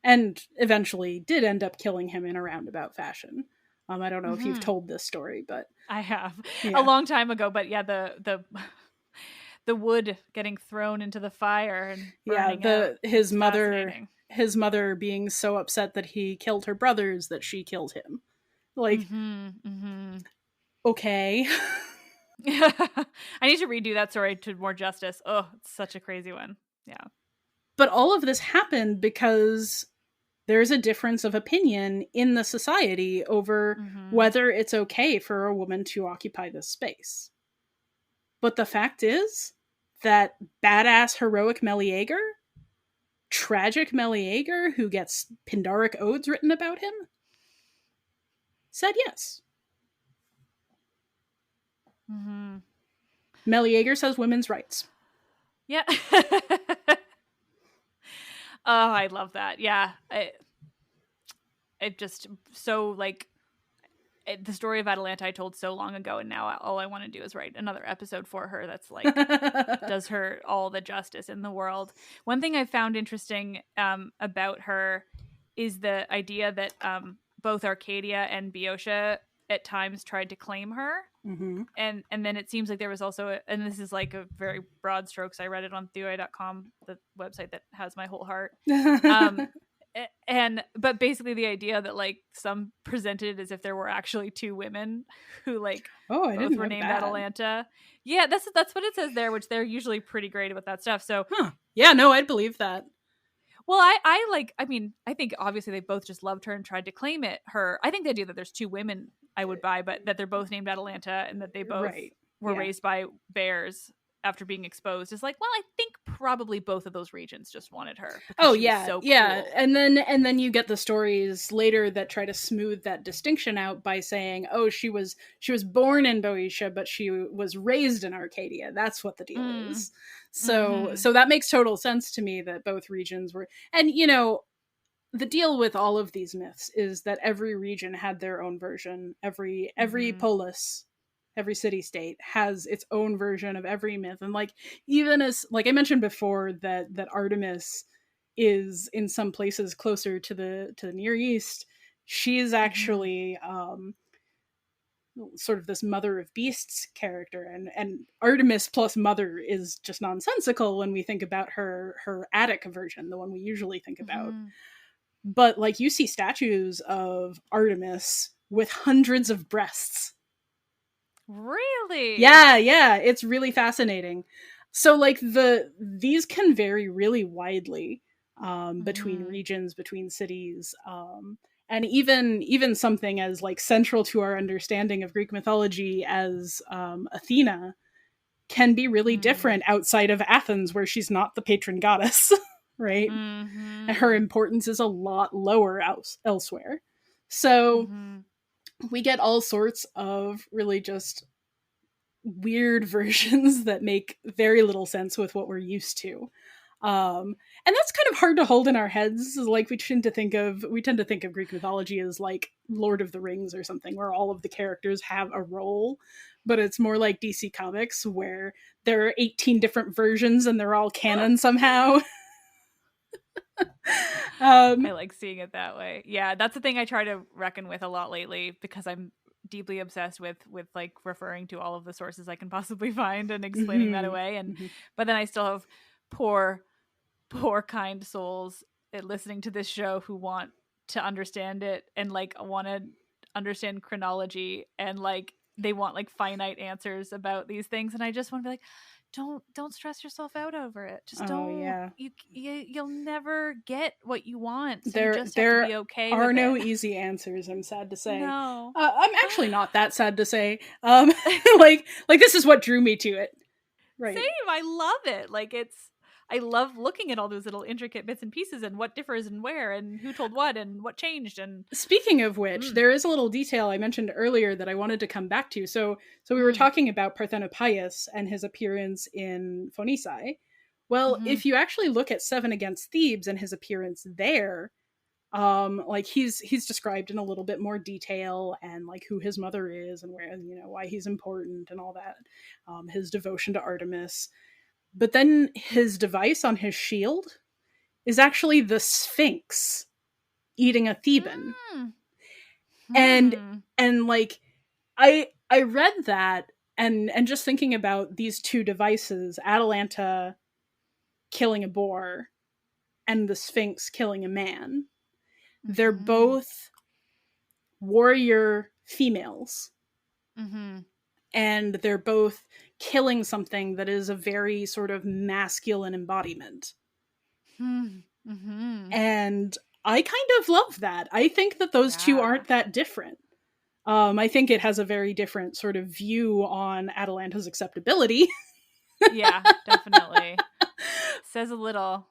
And eventually did end up killing him in a roundabout fashion. I don't know if you've told this story, but I have a long time ago. But yeah, the wood getting thrown into the fire and burning out. His mother being so upset that he killed her brothers that she killed him. Like, okay. I need to redo that story to more justice. Oh, it's such a crazy one. Yeah. But all of this happened because there's a difference of opinion in the society over whether it's okay for a woman to occupy this space. But the fact is that badass heroic Meleager, tragic Meleager who gets Pindaric odes written about him, said yes. Meleager says women's rights. Yeah. Oh, I love that. Yeah. It just so like the story of Atalanta I told so long ago, and now all I want to do is write another episode for her that's like does her all the justice in the world. One thing I found interesting about her is the idea that both Arcadia and Boeotia at times tried to claim her. And then it seems like there was also and this is like a very broad strokes, I read it on theoi.com, the website that has my whole heart. But basically the idea that like some presented it as if there were actually two women who like both were named Atalanta. Yeah, that's what it says there, which they're usually pretty great about that stuff. So yeah, no, I'd believe that. Well, I think obviously they both just loved her and tried to claim her. I think the idea that there's two women I would buy, but that they're both named Atalanta and that they both were raised by bears after being exposed is like, well, I think probably both of those regions just wanted her. Oh yeah, so cool. Yeah, and then you get the stories later that try to smooth that distinction out by saying, oh, she was born in Boeotia, but she was raised in Arcadia. That's what the deal is. So that makes total sense to me that both regions were, and the deal with all of these myths is that every region had their own version. Every polis, every city-state has its own version of every myth. And like, even as, like I mentioned before, that Artemis is in some places closer to the Near East, she is actually sort of this mother of beasts character. And Artemis plus mother is just nonsensical when we think about her Attic version, the one we usually think about. But like, you see statues of Artemis with hundreds of breasts. Really? Yeah, it's really fascinating. So like these can vary really widely between regions, between cities, and even something as like central to our understanding of Greek mythology as Athena can be really different outside of Athens, where she's not the patron goddess, right? And her importance is a lot lower elsewhere. So we get all sorts of really just weird versions that make very little sense with what we're used to. And that's kind of hard to hold in our heads. Like, we tend to think of Greek mythology as like Lord of the Rings or something, where all of the characters have a role, but it's more like DC Comics, where there are 18 different versions and they're all canon somehow. I like seeing it that way. Yeah, that's the thing I try to reckon with a lot lately, because I'm deeply obsessed with like referring to all of the sources I can possibly find and explaining that away. And but then I still have poor kind souls listening to this show who want to understand it and like want to understand chronology, and like they want like finite answers about these things, and I just want to be like, don't stress yourself out over it. Just don't. Yeah. You'll never get what you want. So you just have to be okay. There are no easy answers. I'm sad to say. No, I'm actually not that sad to say. Like this is what drew me to it. Right. Same. I love it. Like I love looking at all those little intricate bits and pieces and what differs and where and who told what and what changed. And speaking of which, there is a little detail I mentioned earlier that I wanted to come back to. So we were talking about Parthenopaeus and his appearance in Phoenici. Well, if you actually look at Seven Against Thebes and his appearance there, like he's described in a little bit more detail, and like who his mother is and where, you know, why he's important and all that, his devotion to Artemis. But then his device on his shield is actually the Sphinx eating a Theban. And like I read that and just thinking about these two devices, Atalanta killing a boar and the Sphinx killing a man, they're both warrior females. And they're both killing something that is a very sort of masculine embodiment. And I kind of love that. I think that those two aren't that different. I think it has a very different sort of view on Atalanta's acceptability. Yeah, definitely. Says a little.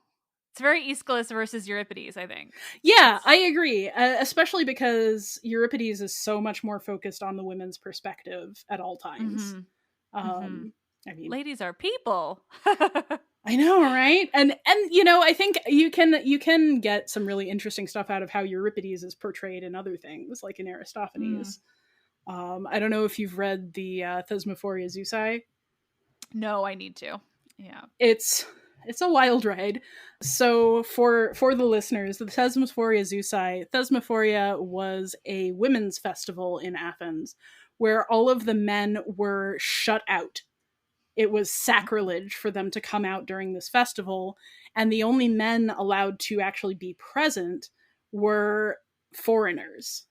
It's very Aeschylus versus Euripides, I think. Yeah, I agree. Especially because Euripides is so much more focused on the women's perspective at all times. I mean, ladies are people. I know, right? And you know, I think you can get some really interesting stuff out of how Euripides is portrayed in other things, like in Aristophanes. I don't know if you've read the Thesmophoria Zeusi. No, I need to. Yeah. It's a wild ride. So for the listeners, the Thesmophoria Zeusi, Thesmophoria was a women's festival in Athens where all of the men were shut out. It was sacrilege for them to come out during this festival, and the only men allowed to actually be present were foreigners.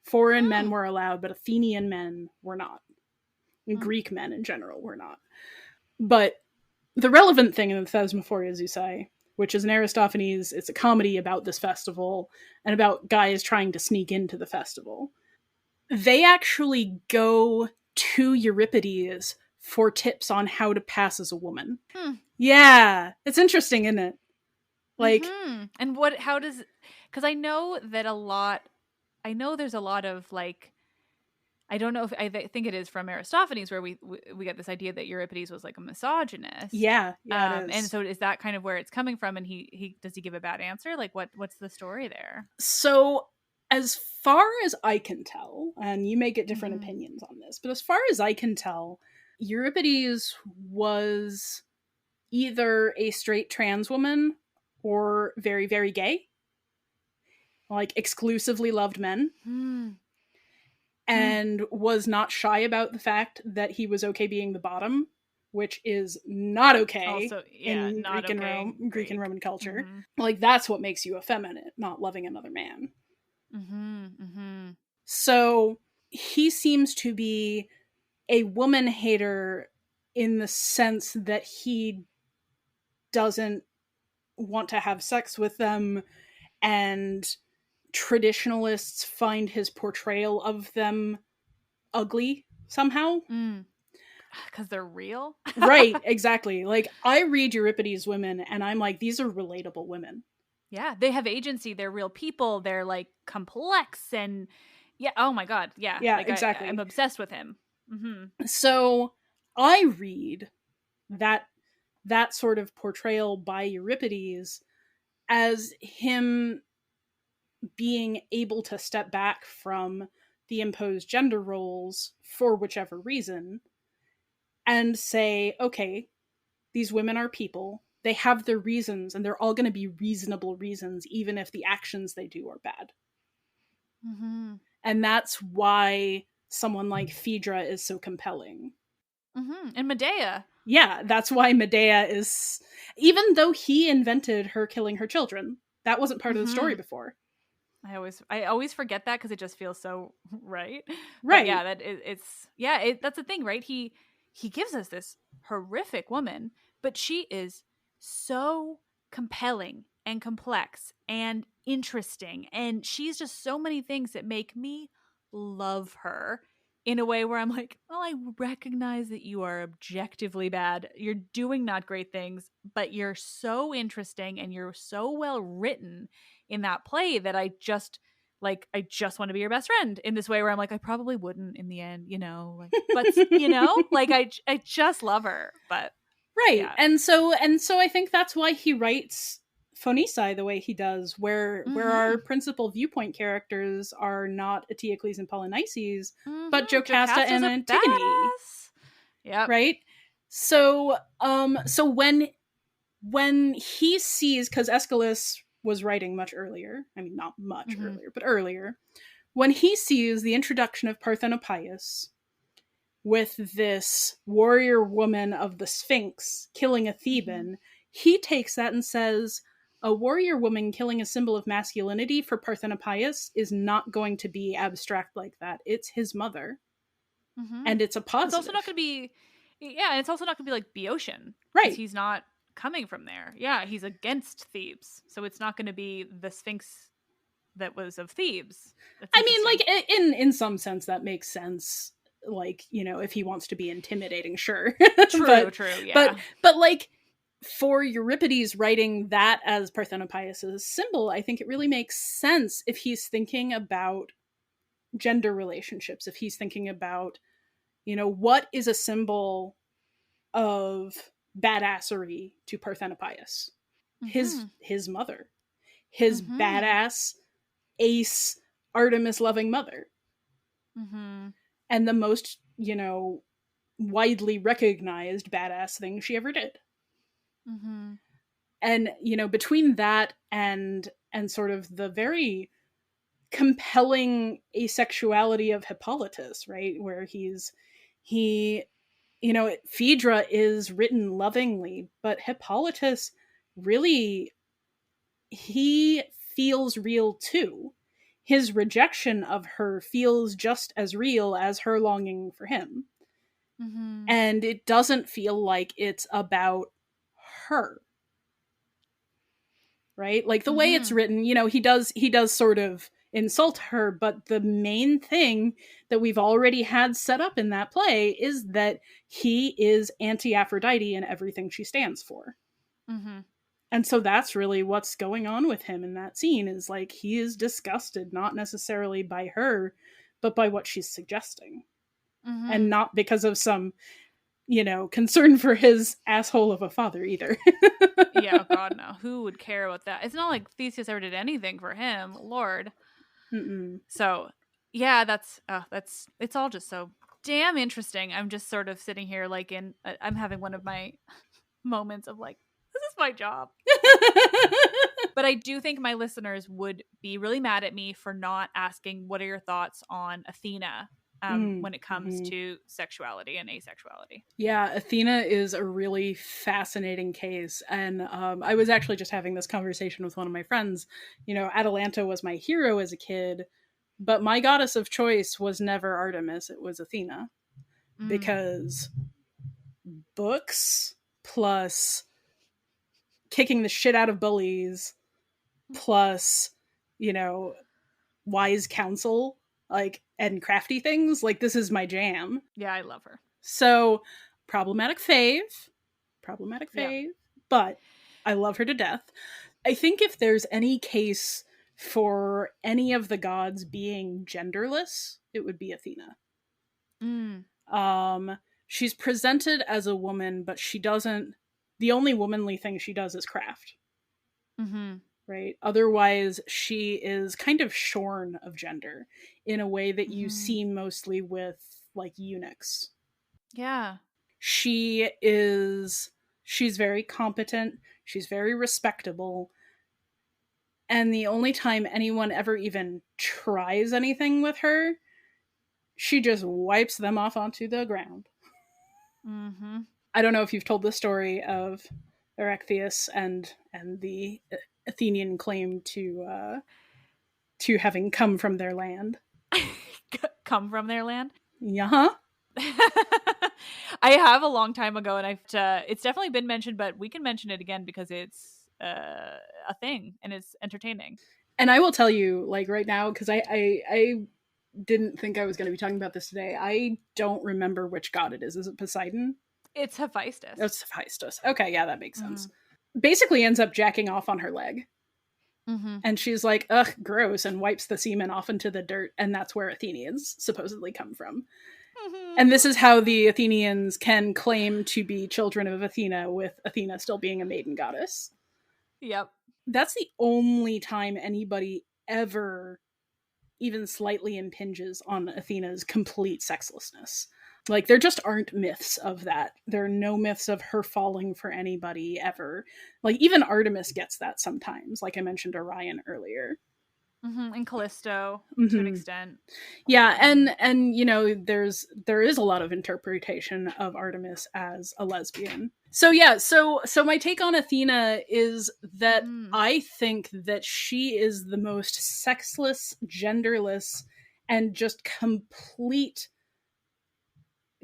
Foreign men were allowed, but Athenian men were not. And Greek men in general were not. But the relevant thing in the Thesmophoria Zeusi, which is an Aristophanes, it's a comedy about this festival and about guys trying to sneak into the festival. They actually go to Euripides for tips on how to pass as a woman. Yeah, it's interesting, isn't it? Like, and how does, because I know there's a lot of like, I don't know if I think it is from Aristophanes where we get this idea that Euripides was like a misogynist. Yeah, it is. And so is that kind of where it's coming from? And he does he give a bad answer? Like what's the story there? So as far as I can tell, and you may get different opinions on this, but as far as I can tell, Euripides was either a straight trans woman or very, very gay. Like, exclusively loved men. And was not shy about the fact that he was okay being the bottom, which is not okay also, in Greek and Roman culture. Like, that's what makes you effeminate, not loving another man. So he seems to be a woman hater in the sense that he doesn't want to have sex with them, and traditionalists find his portrayal of them ugly somehow. Because they're real? Right, exactly. Like, I read Euripides women and I'm like, these are relatable women. Yeah, they have agency. They're real people. They're like complex and yeah. Oh my God. Yeah. Yeah, like, exactly. I'm obsessed with him. So I read that sort of portrayal by Euripides as him being able to step back from the imposed gender roles for whichever reason and say, okay, these women are people. They have their reasons, and they're all going to be reasonable reasons, even if the actions they do are bad. And that's why someone like Phaedra is so compelling. And Medea. Yeah, that's why Medea is... Even though he invented her killing her children, that wasn't part of the story before. I always forget that because it just feels so right. Right. But that's the thing, right? He gives us this horrific woman, but she is so compelling and complex and interesting, and she's just so many things that make me love her in a way where I'm like, well, I recognize that you are objectively bad. You're doing not great things, but you're so interesting and you're so well written in that play that I just want to be your best friend in this way where I'm like, I probably wouldn't in the end, like, but like I just love her. But right. yeah. And so I think that's why he writes Phoenici the way he does, where our principal viewpoint characters are not Eteocles and Polynices, but Jocasta and Antigone. Yeah. Right? So when he sees, because Aeschylus was writing much earlier, I mean not much earlier, but earlier, when he sees the introduction of Parthenopaeus with this warrior woman of the Sphinx killing a Theban, he takes that and says, a warrior woman killing a symbol of masculinity for Parthenopaeus is not going to be abstract like that. It's his mother. And it's a positive. It's also not going to be, it's also not going to be like Boeotian. Right. He's not coming from there. Yeah, he's against Thebes. So it's not going to be the Sphinx that was of Thebes. I mean, like, in some sense that makes sense. Like, if he wants to be intimidating, sure. True, yeah. But like, for Euripides writing that as Parthenopaeus' symbol, I think it really makes sense if he's thinking about gender relationships, if he's thinking about, what is a symbol of badassery to Parthenopaeus? His mother. His badass, ace, Artemis loving mother. And the most, widely recognized badass thing she ever did. And, between that and sort of the very compelling asexuality of Hippolytus, right? Where Phaedra is written lovingly, but Hippolytus really, he feels real too. His rejection of her feels just as real as her longing for him. And it doesn't feel like it's about her. Right? Like the way it's written, he does sort of insult her, but the main thing that we've already had set up in that play is that he is anti-Aphrodite in everything she stands for. And so that's really what's going on with him in that scene, is like he is disgusted not necessarily by her, but by what she's suggesting. And not because of some, concern for his asshole of a father either. Yeah, God, no. Who would care about that? It's not like Theseus ever did anything for him, Lord. So, yeah, it's all just so damn interesting. I'm just sort of sitting here like I'm having one of my moments of like, this is my job. But I do think my listeners would be really mad at me for not asking, what are your thoughts on Athena? When it comes to sexuality and asexuality. Yeah, Athena is a really fascinating case. And I was actually just having this conversation with one of my friends. Atalanta was my hero as a kid, but my goddess of choice was never Artemis. It was Athena. Because books plus kicking the shit out of bullies plus, wise counsel, like, and crafty things, like, this is my jam. Yeah, I love her. So problematic fave, yeah. But I love her to death. I think if there's any case for any of the gods being genderless, it would be Athena. She's presented as a woman, but she doesn't, the only womanly thing she does is craft. Right? Otherwise, she is kind of shorn of gender in a way that you see mostly with, like, eunuchs. Yeah. She's very competent. She's very respectable. And the only time anyone ever even tries anything with her, she just wipes them off onto the ground. I don't know if you've told the story of Erechtheus and the Athenian claim to having come from their land. Come from their land? Yeah. I have a long time ago, and it's definitely been mentioned, but we can mention it again because it's a thing and it's entertaining. And I will tell you, like, right now, because I didn't think I was going to be talking about this today. I don't remember which god it is. Is it Poseidon? It's Hephaestus. Oh, it's Hephaestus. Okay, yeah, that makes sense. Basically ends up jacking off on her leg. And she's like, ugh, gross, and wipes the semen off into the dirt, and that's where Athenians supposedly come from. And this is how the Athenians can claim to be children of Athena, with Athena still being a maiden goddess. Yep. That's the only time anybody ever even slightly impinges on Athena's complete sexlessness. Like, there just aren't myths of that. There are no myths of her falling for anybody ever. Like, even Artemis gets that sometimes, like I mentioned Orion earlier. And Callisto, to an extent. Yeah, and you know, there is a lot of interpretation of Artemis as a lesbian. So yeah, so my take on Athena is that I think that she is the most sexless, genderless, and just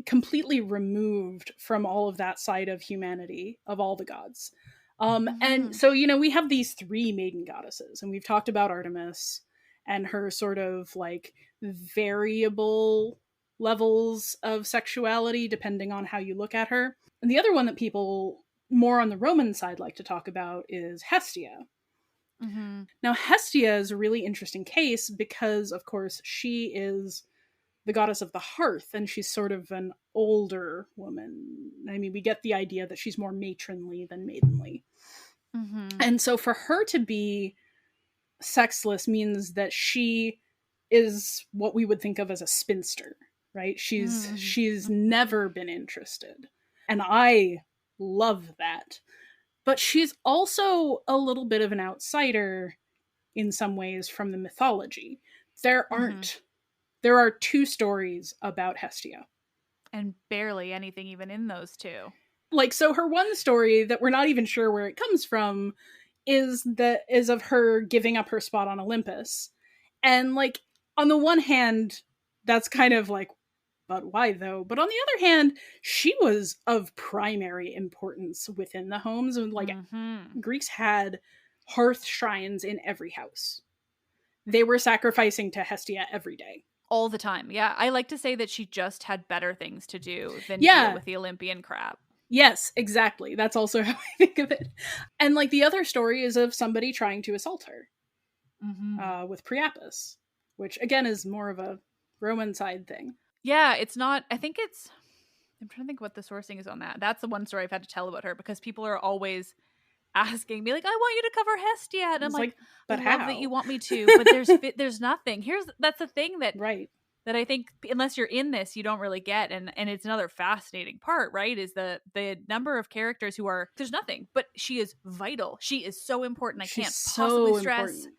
completely removed from all of that side of humanity, of all the gods. And so, you know, we have these three maiden goddesses, and we've talked about Artemis and her sort of like variable levels of sexuality depending on how you look at her. And the other one that people more on the Roman side like to talk about is Hestia. Now, Hestia is a really interesting case because, of course, she is the goddess of the hearth, and she's sort of an older woman. I mean, we get the idea that she's more matronly than maidenly. And so for her to be sexless means that she is what we would think of as a spinster, right? She's never been interested. And I love that. But she's also a little bit of an outsider in some ways from the mythology. There are two stories about Hestia. And barely anything even in those two. Like, so her one story that we're not even sure where it comes from is of her giving up her spot on Olympus. And like, on the one hand, that's kind of like, but why though? But on the other hand, she was of primary importance within the homes. And like, Greeks had hearth shrines in every house. They were sacrificing to Hestia every day. All the time. Yeah. I like to say that she just had better things to do than deal with the Olympian crap. Yes, exactly. That's also how I think of it. And like, the other story is of somebody trying to assault her with Priapus, which again is more of a Roman side thing. Yeah, it's not, I'm trying to think what the sourcing is on that. That's the one story I've had to tell about her, because people are always asking me like, I want you to cover Hestia, and I'm like, but I love that you want me to, but there's nothing. That's the thing that that I think, unless you're in this, you don't really get, and it's another fascinating part, right? Is the number of characters who are, there's nothing, but she is vital. She is so important. She's can't possibly stress. Important.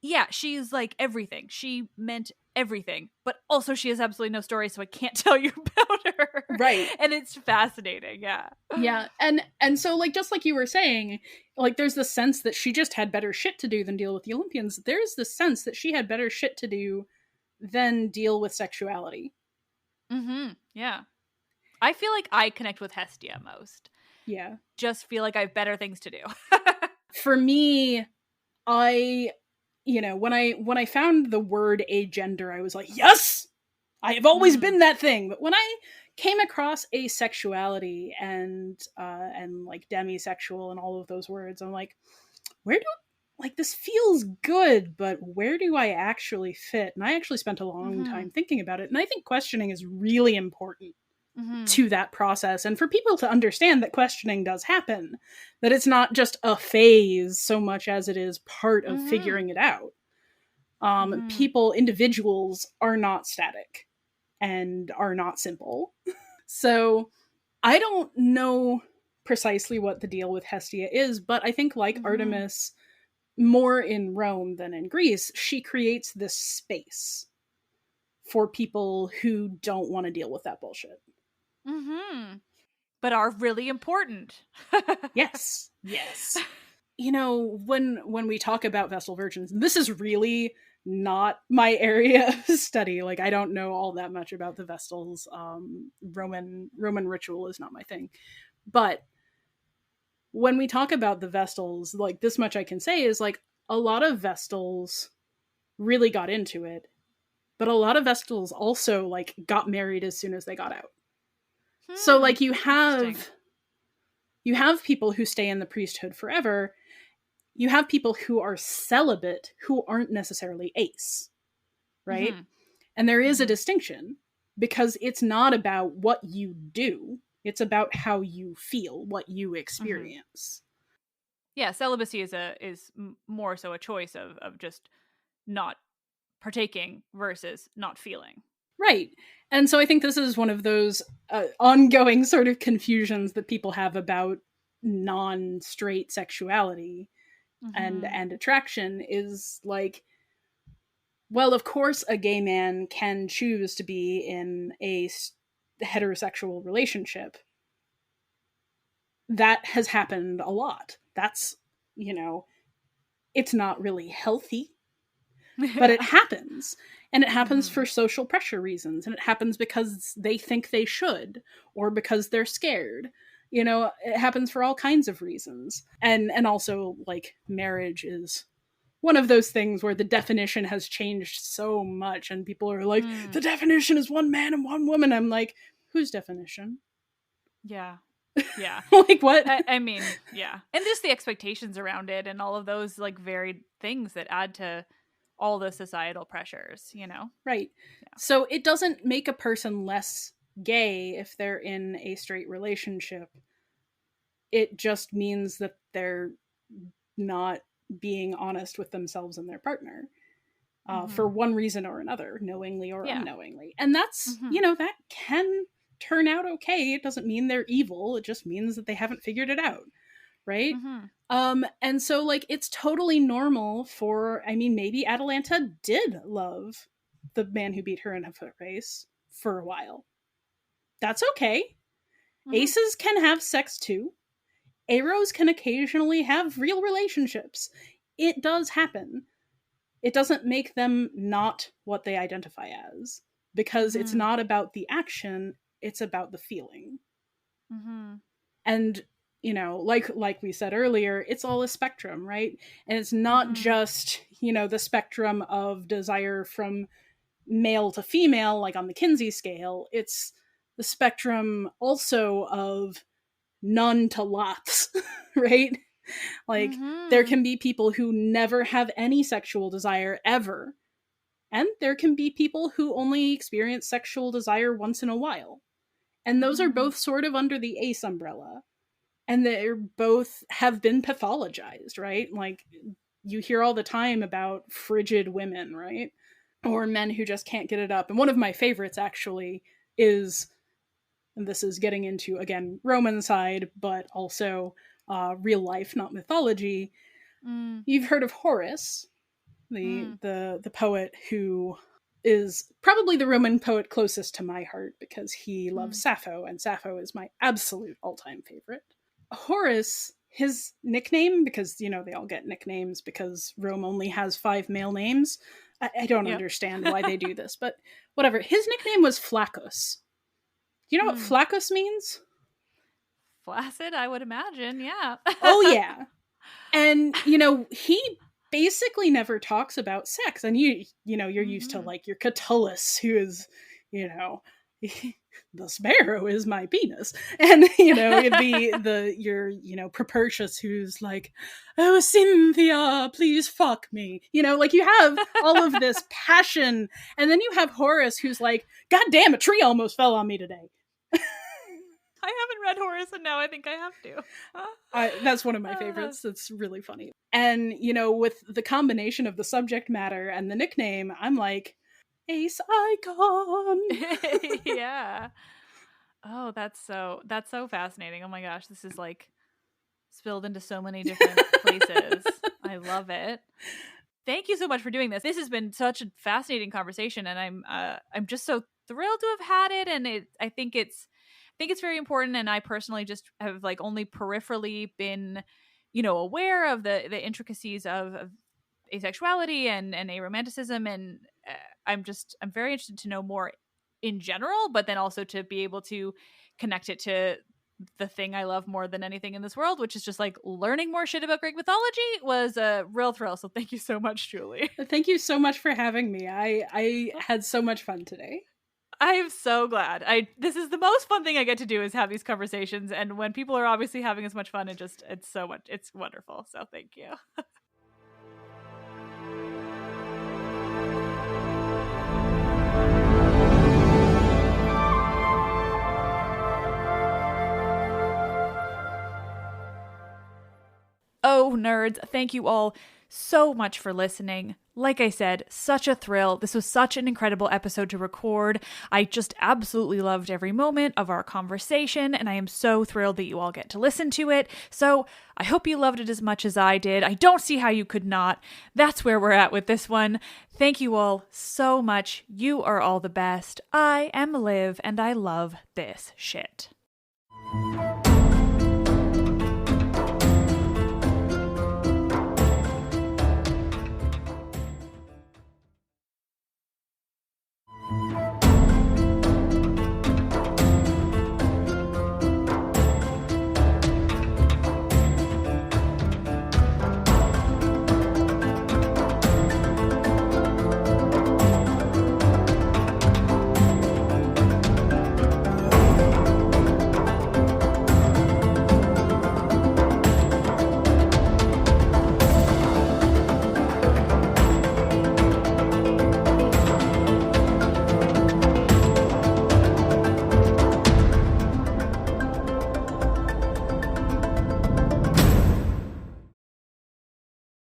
Yeah, she's like everything. She meant everything, but also she has absolutely no story, so I can't tell you about her. Right. And it's fascinating. Yeah. Yeah. And so, like, just like you were saying, like, there's the sense that she just had better shit to do than deal with the Olympians. There's the sense that she had better shit to do than deal with sexuality. Yeah. I feel like I connect with Hestia most. Yeah. Just feel like I have better things to do. For me, you know, when I found the word agender, I was like, yes, I have always been that thing. But when I came across asexuality and like demisexual and all of those words, I'm like, this feels good, but where do I actually fit? And I actually spent a long time thinking about it. And I think questioning is really important to that process, and for people to understand that questioning does happen, that it's not just a phase so much as it is part of figuring it out. Individuals are not static and are not simple. So I don't know precisely what the deal with Hestia is, but I think, like Artemis, more in Rome than in Greece, she creates this space for people who don't want to deal with that bullshit. But are really important. Yes. You know, when we talk about Vestal Virgins, this is really not my area of study. Like, I don't know all that much about the Vestals. Roman ritual is not my thing. But when we talk about the Vestals, like, this much I can say is, like, a lot of Vestals really got into it but a lot of Vestals also like got married as soon as they got out. So like you have people who stay in the priesthood forever. You have people who are celibate who aren't necessarily ace, right? Mm-hmm. And there is a distinction, because it's not about what you do. It's about how you feel, what you experience. Yeah, celibacy is more so a choice of just not partaking versus not feeling. Right. And so I think this is one of those ongoing sort of confusions that people have about non-straight sexuality and attraction, is like, well, of course a gay man can choose to be in a heterosexual relationship. That has happened a lot. That's, you know, it's not really healthy, but it happens. And it happens for social pressure reasons. And it happens because they think they should, or because they're scared. You know, it happens for all kinds of reasons. And also, like, marriage is one of those things where the definition has changed so much. And people are like, the definition is one man and one woman. I'm like, whose definition? Yeah. Yeah. Like, what? I mean, yeah. And just the expectations around it and all of those, like, varied things that add to all the societal pressures, you know? Right. Yeah. So it doesn't make a person less gay if they're in a straight relationship. It just means that they're not being honest with themselves and their partner for one reason or another, knowingly or unknowingly. And that's, you know, that can turn out okay. It doesn't mean they're evil. It just means that they haven't figured it out. Right? And so, like, it's totally normal for, I mean, maybe Atalanta did love the man who beat her in a foot race for a while. That's okay. Aces can have sex too. Aros can occasionally have real relationships. It does happen. It doesn't make them not what they identify as, because it's not about the action, it's about the feeling. And, you know, like we said earlier, it's all a spectrum, right? And it's not just, you know, the spectrum of desire from male to female, like on the Kinsey scale. It's the spectrum also of none to lots, right? Like, there can be people who never have any sexual desire ever. And there can be people who only experience sexual desire once in a while. And those are both sort of under the ace umbrella. And they're both have been pathologized, right? Like, you hear all the time about frigid women, right? Or men who just can't get it up. And one of my favorites, actually, is, and this is getting into, again, Roman side, but also real life, not mythology. You've heard of Horace, the poet who is probably the Roman poet closest to my heart, because he loves Sappho, and Sappho is my absolute all-time favorite. Horace, his nickname, because, you know, they all get nicknames because Rome only has 5 male names. I don't understand why they do this, but whatever. His nickname was Flaccus. Do you know what Flaccus means? Flaccid, I would imagine, yeah. Oh, yeah. And, you know, he basically never talks about sex. And you know, you're used to, like, your Catullus, who is, you know, the sparrow is my penis. And, you know, it'd be your, you know, Propertius, who's like, oh, Cynthia, please fuck me. You know, like, you have all of this passion. And then you have Horace, who's like, God damn, a tree almost fell on me today. I haven't read Horace, and now I think I have to. That's one of my favorites. It's really funny. And, you know, with the combination of the subject matter and the nickname, I'm like, ace icon. Yeah. Oh, that's so fascinating. Oh my gosh, this is like spilled into so many different places. I love it. Thank you so much for doing this. This has been such a fascinating conversation, and I'm just so thrilled to have had it. And I think it's very important. And I personally just have, like, only peripherally been, you know, aware of the intricacies of asexuality and aromanticism. And I'm very interested to know more in general, but then also to be able to connect it to the thing I love more than anything in this world, which is just like learning more shit about Greek mythology, was a real thrill. So thank you so much, Julie. Thank you so much for having me. I had so much fun today. I'm so glad. This is the most fun thing I get to do, is have these conversations, and when people are obviously having as much fun, it's wonderful. So thank you. Oh, nerds, thank you all so much for listening. Like I said, such a thrill. This was such an incredible episode to record. I just absolutely loved every moment of our conversation, and I am so thrilled that you all get to listen to it. So I hope you loved it as much as I did. I don't see how you could not. That's where we're at with this one. Thank you all so much. You are all the best. I am Liv, and I love this shit.